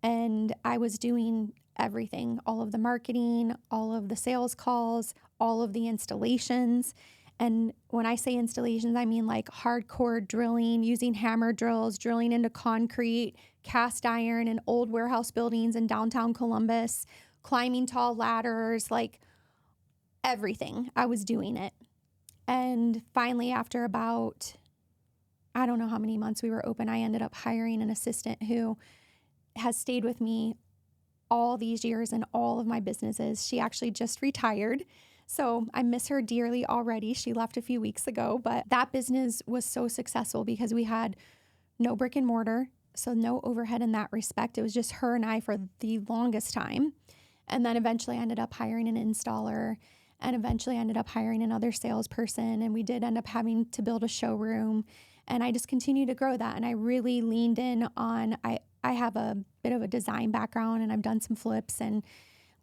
and I was doing everything, all of the marketing, all of the sales calls, all of the installations. And when I say installations, I mean like hardcore drilling, using hammer drills, drilling into concrete, cast iron in old warehouse buildings in downtown Columbus, climbing tall ladders, like everything. I was doing it. And finally, after about, I don't know how many months we were open, I ended up hiring an assistant who has stayed with me all these years in all of my businesses. She actually just retired. So I miss her dearly already. She left a few weeks ago, but that business was so successful because we had no brick and mortar, so no overhead in that respect. It was just her and I for the longest time. And then eventually I ended up hiring an installer, and eventually ended up hiring another salesperson. And we did end up having to build a showroom. And I just continued to grow that. And I really leaned in on, I have a bit of a design background, and I've done some flips and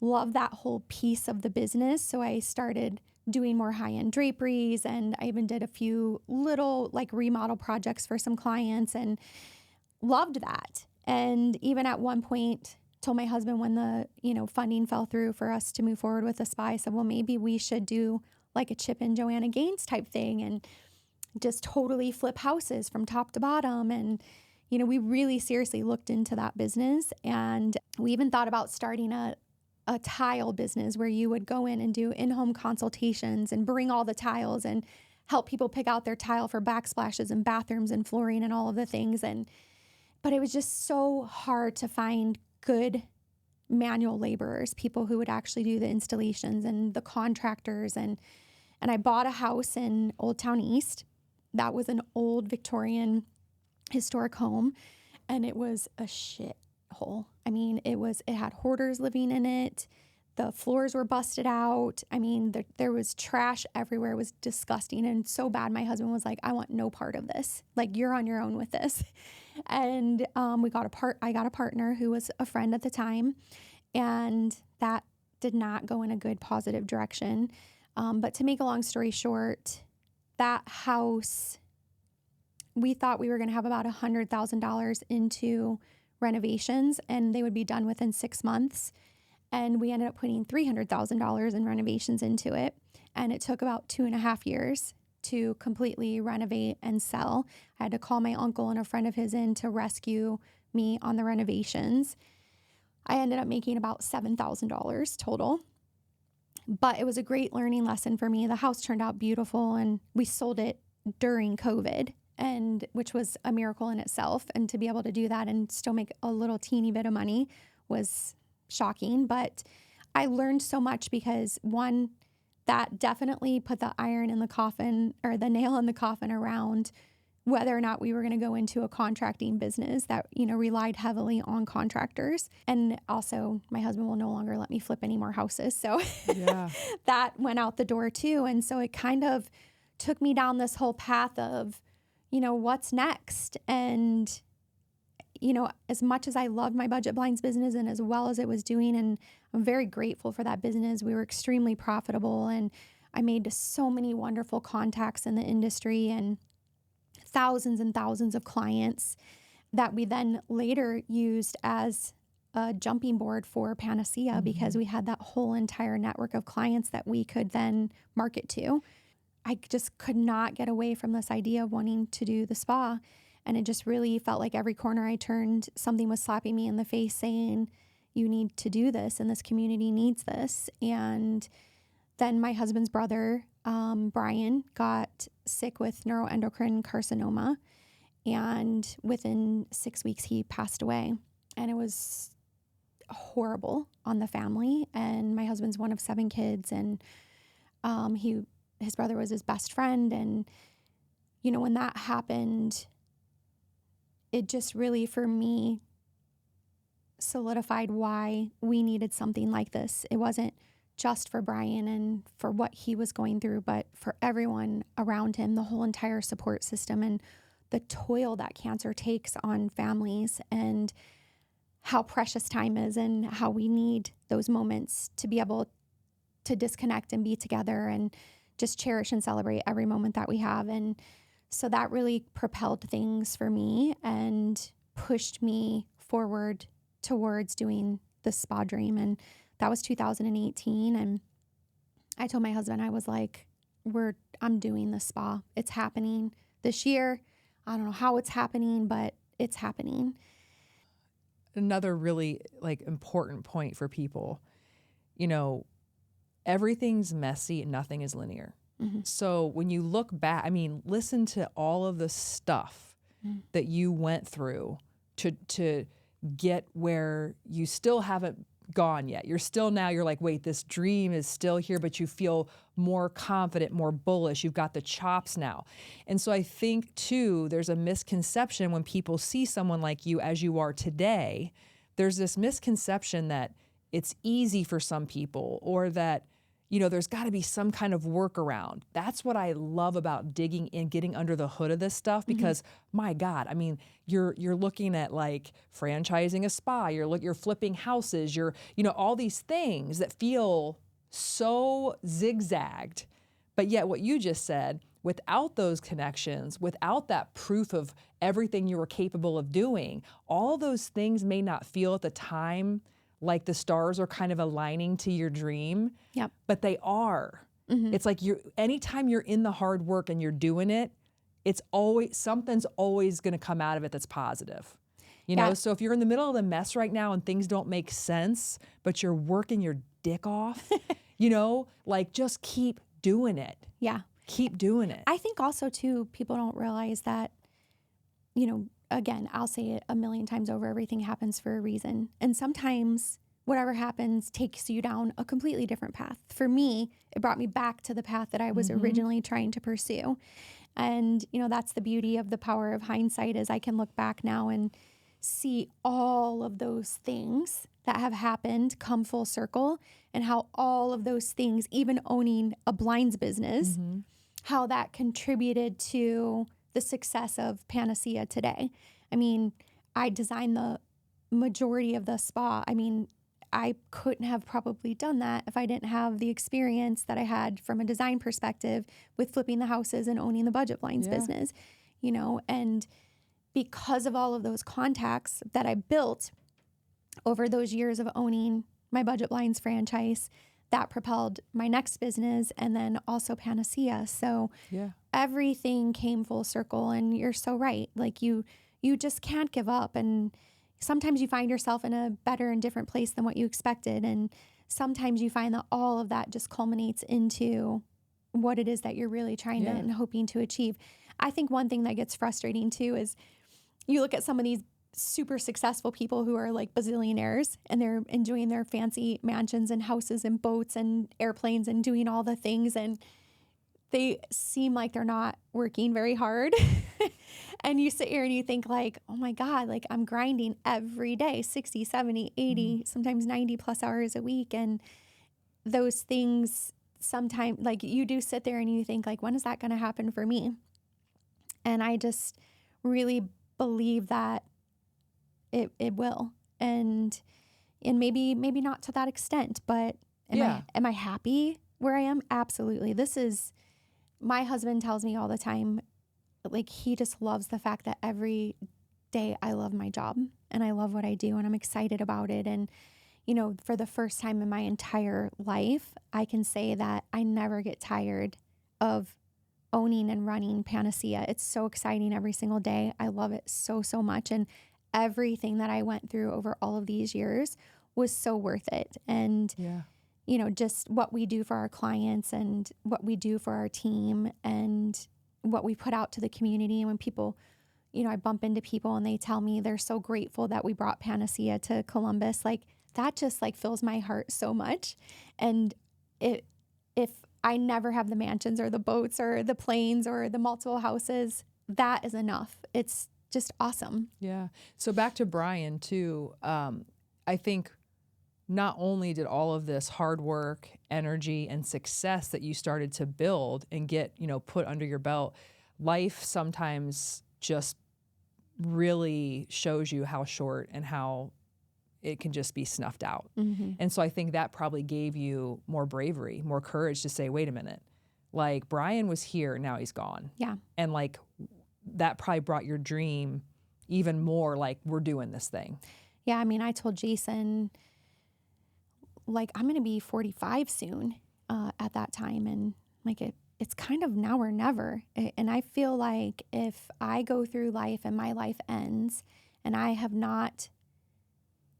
love that whole piece of the business. So I started doing more high-end draperies, and I even did a few little like remodel projects for some clients and loved that. And even at one point told my husband when the, funding fell through for us to move forward with the spa, I said, well, maybe we should do like a Chip and Joanna Gaines type thing and just totally flip houses from top to bottom. And we really seriously looked into that business, and we even thought about starting a tile business where you would go in and do in-home consultations and bring all the tiles and help people pick out their tile for backsplashes and bathrooms and flooring and all of the things. But it was just so hard to find good manual laborers, people who would actually do the installations and the contractors. And I bought a house in Old Town East. That was an old Victorian historic home, and it was a shit hole. I mean, it had hoarders living in it. The floors were busted out. I mean, there was trash everywhere. It was disgusting and so bad. My husband was like, I want no part of this. Like, you're on your own with this. And I got a partner who was a friend at the time, and that did not go in a good positive direction. But to make a long story short, that house, we thought we were going to have about $100,000 into renovations, and they would be done within 6 months. And we ended up putting $300,000 in renovations into it. And it took about 2.5 years to completely renovate and sell. I had to call my uncle and a friend of his in to rescue me on the renovations. I ended up making about $7,000 total. But it was a great learning lesson for me. The house turned out beautiful, and we sold it during COVID, and which was a miracle in itself. And to be able to do that and still make a little teeny bit of money was shocking. But I learned so much because, one, that definitely put the iron in the coffin, or the nail in the coffin, around whether or not we were going to go into a contracting business that, relied heavily on contractors. And also my husband will no longer let me flip any more houses. So yeah. That went out the door too. And so it kind of took me down this whole path of, what's next? And, as much as I loved my budget blinds business and as well as it was doing, and I'm very grateful for that business, we were extremely profitable, and I made so many wonderful contacts in the industry and thousands and thousands of clients that we then later used as a jumping board for Panacea, because we had that whole entire network of clients that we could then market to. I just could not get away from this idea of wanting to do the spa. And it just really felt like every corner I turned, something was slapping me in the face saying, you need to do this, and this community needs this. And then my husband's brother, Brian, got sick with neuroendocrine carcinoma. And within 6 weeks, he passed away. And it was horrible on the family. And my husband's one of 7 kids. And his brother was his best friend. And, you know, when that happened, it just really, for me, solidified why we needed something like this. It wasn't just for Brian and for what he was going through, but for everyone around him, the whole entire support system, and the toil that cancer takes on families, and how precious time is, and how we need those moments to be able to disconnect and be together and just cherish and celebrate every moment that we have. And so that really propelled things for me and pushed me forward towards doing the spa dream. And that was 2018. And I told my husband, I was like, I'm doing the spa. It's happening this year. I don't know how it's happening, but it's happening. Another really like important point for people, you know, everything's messy and nothing is linear. Mm-hmm. So when you look back, I mean, listen to all of the stuff that you went through to get where you still haven't gone yet. You're like, wait, this dream is still here, but you feel more confident, more bullish. You've got the chops now. And so I think too, there's a misconception when people see someone like you as you are today, there's this misconception that it's easy for some people, or that, you know, there's got to be some kind of workaround. That's what I love about digging in, getting under the hood of this stuff, because my God, I mean, you're looking at like franchising a spa, you're flipping houses, you know, all these things that feel so zigzagged. But yet what you just said, without those connections, without that proof of everything you were capable of doing, all those things may not feel at the time like the stars are kind of aligning to your dream. Yep. But they are. Mm-hmm. It's like anytime you're in the hard work and you're doing it, it's always, something's always going to come out of it that's positive. You know, so if you're in the middle of the mess right now and things don't make sense, but you're working your dick off, you know, like just keep doing it. Yeah. Keep doing it. I think also too, people don't realize that, you know, again, I'll say it a million times over, everything happens for a reason. And sometimes whatever happens takes you down a completely different path. For me, it brought me back to the path that I was originally trying to pursue. And, you know, that's the beauty of the power of hindsight, is I can look back now and see all of those things that have happened come full circle, and how all of those things, even owning a blinds business, how that contributed to the success of Panacea today. I mean, I designed the majority of the spa. I mean, I couldn't have probably done that if I didn't have the experience that I had from a design perspective with flipping the houses and owning the budget blinds business, you know. And because of all of those contacts that I built over those years of owning my budget blinds franchise, that propelled my next business, and then also Panacea. So everything came full circle. And you're so right. Like you just can't give up. And sometimes you find yourself in a better and different place than what you expected. And sometimes you find that all of that just culminates into what it is that you're really trying to and hoping to achieve. I think one thing that gets frustrating too is you look at some of these super successful people who are like bazillionaires, and they're enjoying their fancy mansions and houses and boats and airplanes and doing all the things, and they seem like they're not working very hard. And you sit here and you think like, oh my God, like I'm grinding every day, 60, 70, 80, sometimes 90 plus hours a week. And those things sometimes, like you do sit there and you think like, when is that going to happen for me? And I just really believe that it will. And maybe not to that extent, but am I happy where I am? Absolutely. My husband tells me all the time, like he just loves the fact that every day I love my job and I love what I do and I'm excited about it. And, you know, for the first time in my entire life, I can say that I never get tired of owning and running Panacea. It's so exciting every single day. I love it so, so much. And everything that I went through over all of these years was so worth it. And, just what we do for our clients and what we do for our team and what we put out to the community. And when people, I bump into people and they tell me they're so grateful that we brought Panacea to Columbus, like that just like fills my heart so much. And if I never have the mansions or the boats or the planes or the multiple houses, that is enough. It's just awesome. Yeah. So back to Brian too. I think not only did all of this hard work, energy, and success that you started to build and get, put under your belt, life sometimes just really shows you how short and how it can just be snuffed out. Mm-hmm. And so I think that probably gave you more bravery, more courage to say, wait a minute, like Brian was here, now he's gone. Yeah. And like that probably brought your dream even more, like we're doing this thing. Yeah. I mean, I told Jason, like, I'm going to be 45 soon at that time. And like, it's kind of now or never. And I feel like if I go through life and my life ends and I have not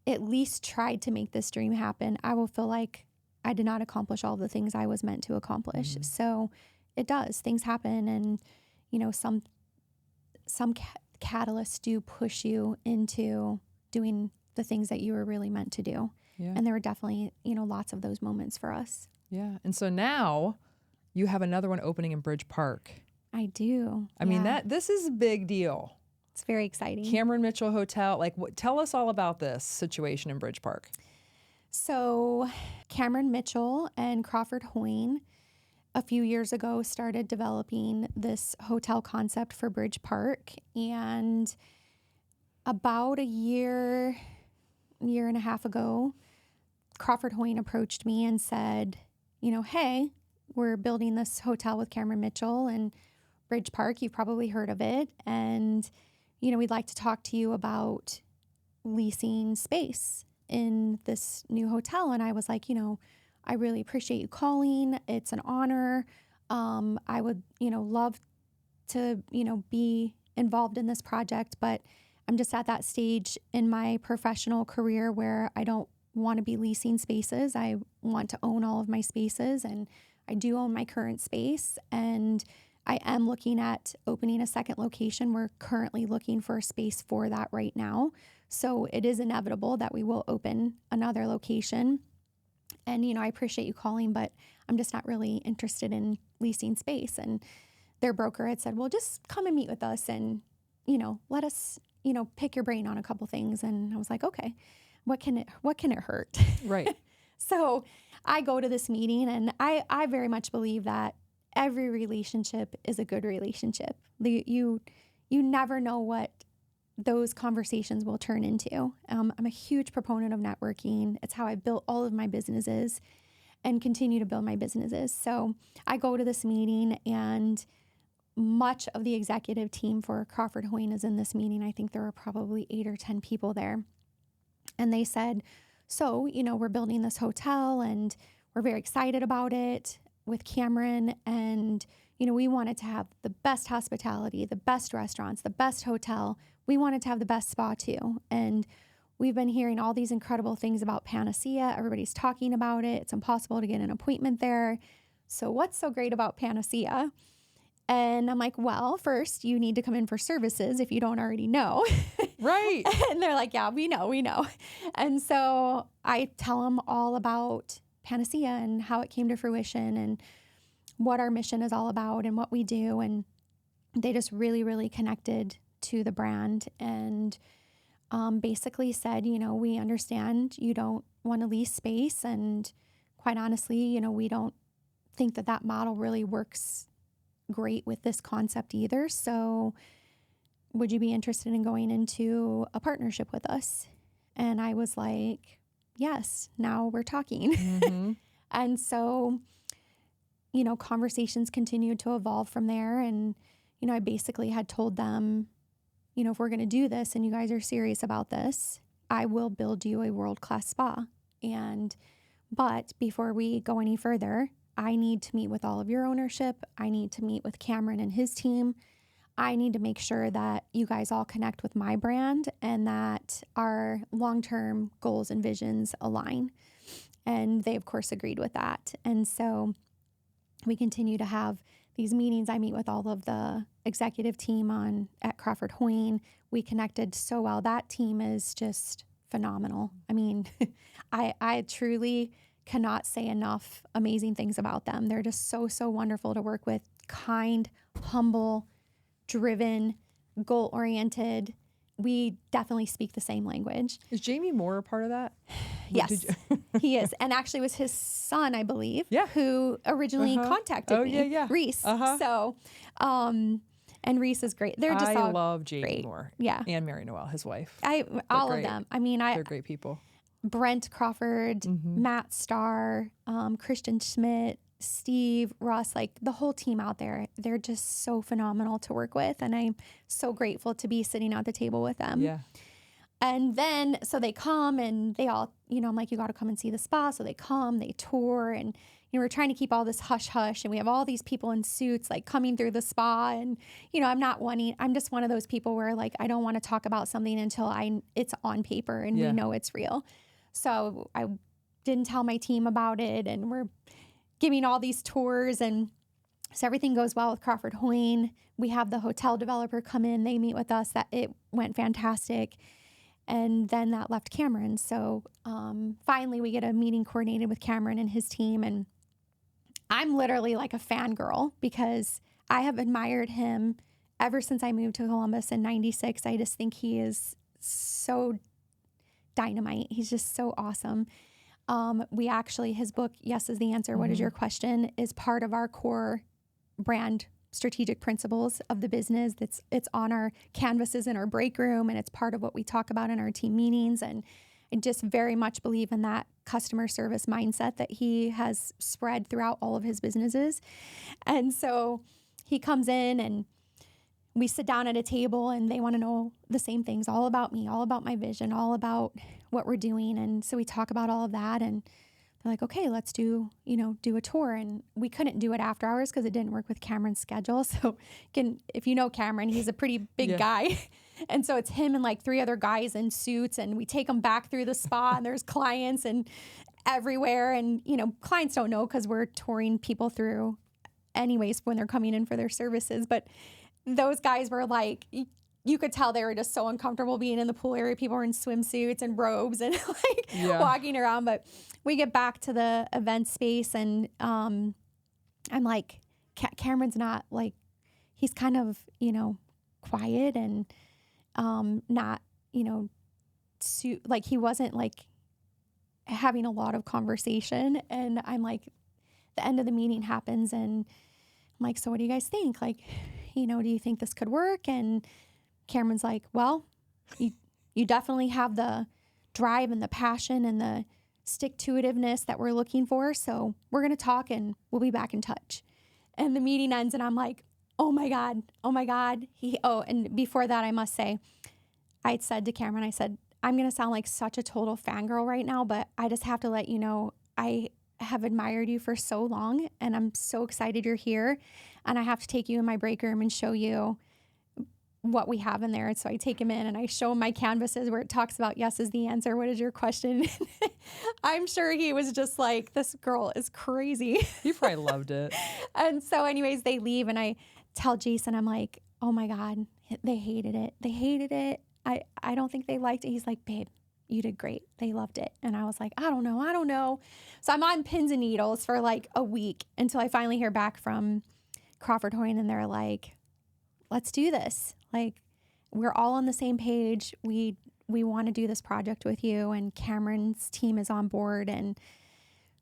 at least tried to make this dream happen, I will feel like I did not accomplish all the things I was meant to accomplish. Mm-hmm. So it does. Things happen. And, some catalysts do push you into doing the things that you were really meant to do. Yeah. And there were definitely, lots of those moments for us. Yeah. And so now you have another one opening in Bridge Park. I do. I mean, this is a big deal. It's very exciting. Cameron Mitchell Hotel. Like, tell us all about this situation in Bridge Park. So Cameron Mitchell and Crawford Hoyne a few years ago started developing this hotel concept for Bridge Park. And about a year and a half ago, Crawford Hoyne approached me and said, hey, we're building this hotel with Cameron Mitchell and Bridge Park. You've probably heard of it. And, we'd like to talk to you about leasing space in this new hotel. And I was like, I really appreciate you calling. It's an honor. I would, love to, be involved in this project, but I'm just at that stage in my professional career where I don't want to be leasing spaces. I want to own all of my spaces, and I do own my current space. And I am looking at opening a second location. We're currently looking for a space for that right now. So it is inevitable that we will open another location. And, I appreciate you calling, but I'm just not really interested in leasing space. And their broker had said, well, just come and meet with us and, let us, pick your brain on a couple things. And I was like, okay, what can it hurt? Right. So I go to this meeting, and I very much believe that every relationship is a good relationship. You never know what those conversations will turn into. I'm a huge proponent of networking. It's how I built all of my businesses and continue to build my businesses. So I go to this meeting, and much of the executive team for Crawford Hoyne is in this meeting. I think there were probably 8 or 10 people there. And they said, so, we're building this hotel and we're very excited about it with Cameron. And, we wanted to have the best hospitality, the best restaurants, the best hotel. We wanted to have the best spa too. And we've been hearing all these incredible things about Panacea. Everybody's talking about it. It's impossible to get an appointment there. So what's so great about Panacea? And I'm like, well, first you need to come in for services if you don't already know. Right. And they're like, yeah, we know. And so I tell them all about Panacea and how it came to fruition and what our mission is all about and what we do. And they just really, really connected to the brand and basically said, we understand you don't want to lease space. And quite honestly, we don't think that model really works great with this concept either. So would you be interested in going into a partnership with us? And I was like, yes, now we're talking. Mm-hmm. And so, conversations continued to evolve from there. And, I basically had told them, if we're going to do this and you guys are serious about this, I will build you a world-class spa. But before we go any further, I need to meet with all of your ownership. I need to meet with Cameron and his team. I need to make sure that you guys all connect with my brand and that our long-term goals and visions align. And they, of course, agreed with that. And so we continue to have these meetings. I meet with all of the executive team at Crawford Hoyne. We connected so well. That team is just phenomenal. I mean, I truly cannot say enough amazing things about them. They're just so, so wonderful to work with. Kind, humble, driven, goal-oriented. We definitely speak the same language. Is Jamie Moore a part of that? Yes, he is. And actually it was his son, I believe, who originally contacted me, Reese. So, and Reese is great. They're just all love Jamie great. Moore. Yeah. And Mary Noel, his wife. All of them. I mean, they're great people. Brent Crawford, Matt Starr, Christian Schmidt, Steve, Russ, like the whole team out there, they're just so phenomenal to work with. And I'm so grateful to be sitting at the table with them. Yeah. And then, so they come and they all, I'm like, you got to come and see the spa. So they come, they tour, and, we're trying to keep all this hush hush. And we have all these people in suits like coming through the spa. And, I'm just one of those people where like, I don't want to talk about something until it's on paper and we know it's real. So I didn't tell my team about it, and we're giving all these tours, and so everything goes well with Crawford Hoyne. We have the hotel developer come in, they meet with us, that it went fantastic. And then that left Cameron. So finally we get a meeting coordinated with Cameron and his team. And I'm literally like a fangirl because I have admired him ever since I moved to Columbus in 96. I just think he is so dynamite. He's just so awesome. His book, Yes is the Answer, What is Your Question, is part of our core brand strategic principles of the business. It's on our canvases in our break room, and it's part of what we talk about in our team meetings. And I just very much believe in that customer service mindset that he has spread throughout all of his businesses. And so he comes in and we sit down at a table, and they want to know the same things, all about me, all about my vision, all about what we're doing. And so we talk about all of that, and they're like, okay, let's do a tour. And we couldn't do it after hours because it didn't work with Cameron's schedule. So if you know Cameron, he's a pretty big guy. And so it's him and like 3 other guys in suits, and we take them back through the spa, and there's clients and everywhere. And, clients don't know because we're touring people through anyways when they're coming in for their services. But those guys were like, you could tell they were just so uncomfortable being in the pool area. People were in swimsuits and robes and walking around. But we get back to the event space, and I'm like, Cameron's not like, he's kind of, quiet and not, like he wasn't like having a lot of conversation. And I'm like, the end of the meeting happens, and I'm like, so what do you guys think? Like, do you think this could work? And Cameron's like, well, you definitely have the drive and the passion and the stick-to-itiveness that we're looking for. So we're going to talk, and we'll be back in touch. And the meeting ends, and I'm like, oh my God. And before that, I must say, I had said to Cameron, I said, I'm going to sound like such a total fangirl right now, but I just have to let you know, I have admired you for so long, and I'm so excited you're here. And I have to take you in my break room and show you what we have in there. And so I take him in, and I show him my canvases where it talks about yes is the answer. What is your question? I'm sure he was just like, this girl is crazy. He probably loved it. And so anyways, they leave, and I tell Jason, I'm like, oh my God, they hated it. They hated it. I don't think they liked it. He's like, babe, you did great. They loved it. And I was like, I don't know. So I'm on pins and needles for like a week until I finally hear back from Crawford Hoyne, and they're like, let's do this. Like, we're all on the same page. We want to do this project with you, and Cameron's team is on board. And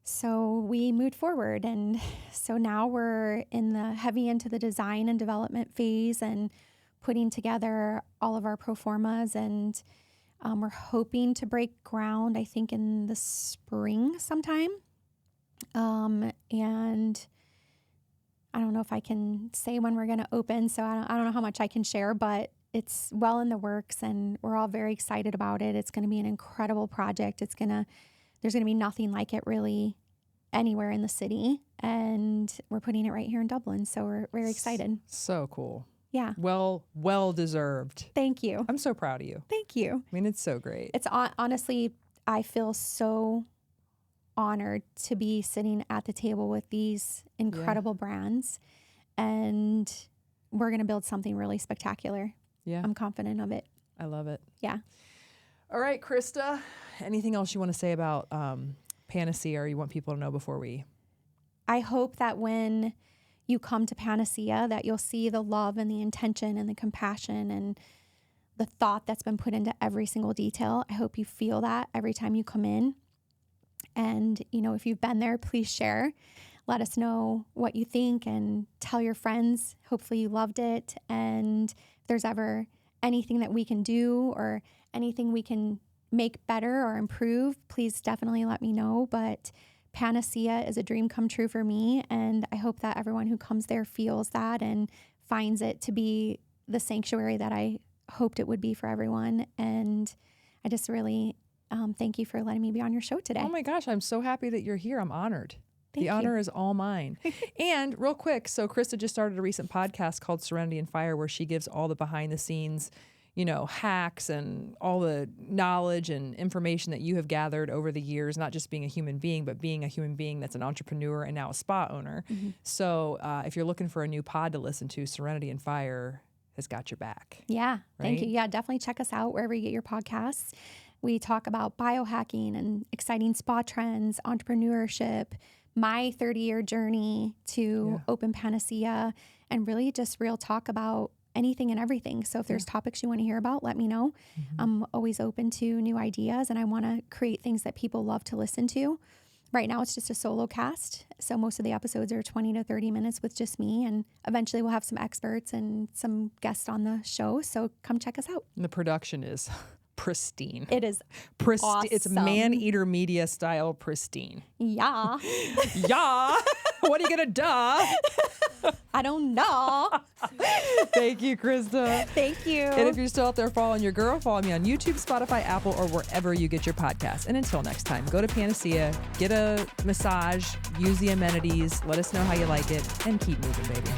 so we moved forward. And so now we're heavy into the design and development phase and putting together all of our pro formas. And we're hoping to break ground, I think, in the spring sometime. And I don't know if I can say when we're going to open, so I don't know how much I can share, but it's well in the works, and we're all very excited about it. It's going to be an incredible project. There's going to be nothing like it really anywhere in the city, and we're putting it right here in Dublin, so we're very excited. So cool. Yeah. Well deserved. Thank you. I'm so proud of you. Thank you. I mean, it's so great. It's honestly, I feel so honored to be sitting at the table with these incredible brands, and we're going to build something really spectacular. Yeah. I'm confident of it. I love it. Yeah. All right, Krista, anything else you want to say about Panacea, or you want people to know before we? I hope that when you come to Panacea, that you'll see the love and the intention and the compassion and the thought that's been put into every single detail. I hope you feel that every time you come in. And, you know, if you've been there, please share. Let us know what you think and tell your friends. Hopefully you loved it. And if there's ever anything that we can do or anything we can make better or improve, please definitely let me know. But Panacea is a dream come true for me. And I hope that everyone who comes there feels that and finds it to be the sanctuary that I hoped it would be for everyone. And I just really thank you for letting me be on your show today. Oh my gosh, I'm so happy that you're here. I'm honored. Thank you. Honor is all mine. And real quick, so Krista just started a recent podcast called Serenity and Fire, where she gives all the behind the scenes, you know, hacks and all the knowledge and information that you have gathered over the years, not just being a human being, but being a human being that's an entrepreneur and now a spa owner. Mm-hmm. So if you're looking for a new pod to listen to, Serenity and Fire has got your back. Yeah, right? Thank you. Yeah, definitely check us out wherever you get your podcasts. We talk about biohacking and exciting spa trends, entrepreneurship, my 30-year journey to open Panacea, and really just real talk about anything and everything. So if there's topics you want to hear about, let me know. Mm-hmm. I'm always open to new ideas, and I want to create things that people love to listen to. Right now, it's just a solo cast. So most of the episodes are 20 to 30 minutes with just me. And eventually we'll have some experts and some guests on the show. So come check us out. And the production is pristine. It is awesome. It's Man-Eater Media style pristine. Yeah. Yeah. What are you going to do? I don't know. Thank you, Krista. Thank you. And if you're still out there following your girl, follow me on YouTube, Spotify, Apple, or wherever you get your podcasts. And until next time, go to Panacea, get a massage, use the amenities, let us know how you like it, and keep moving, baby.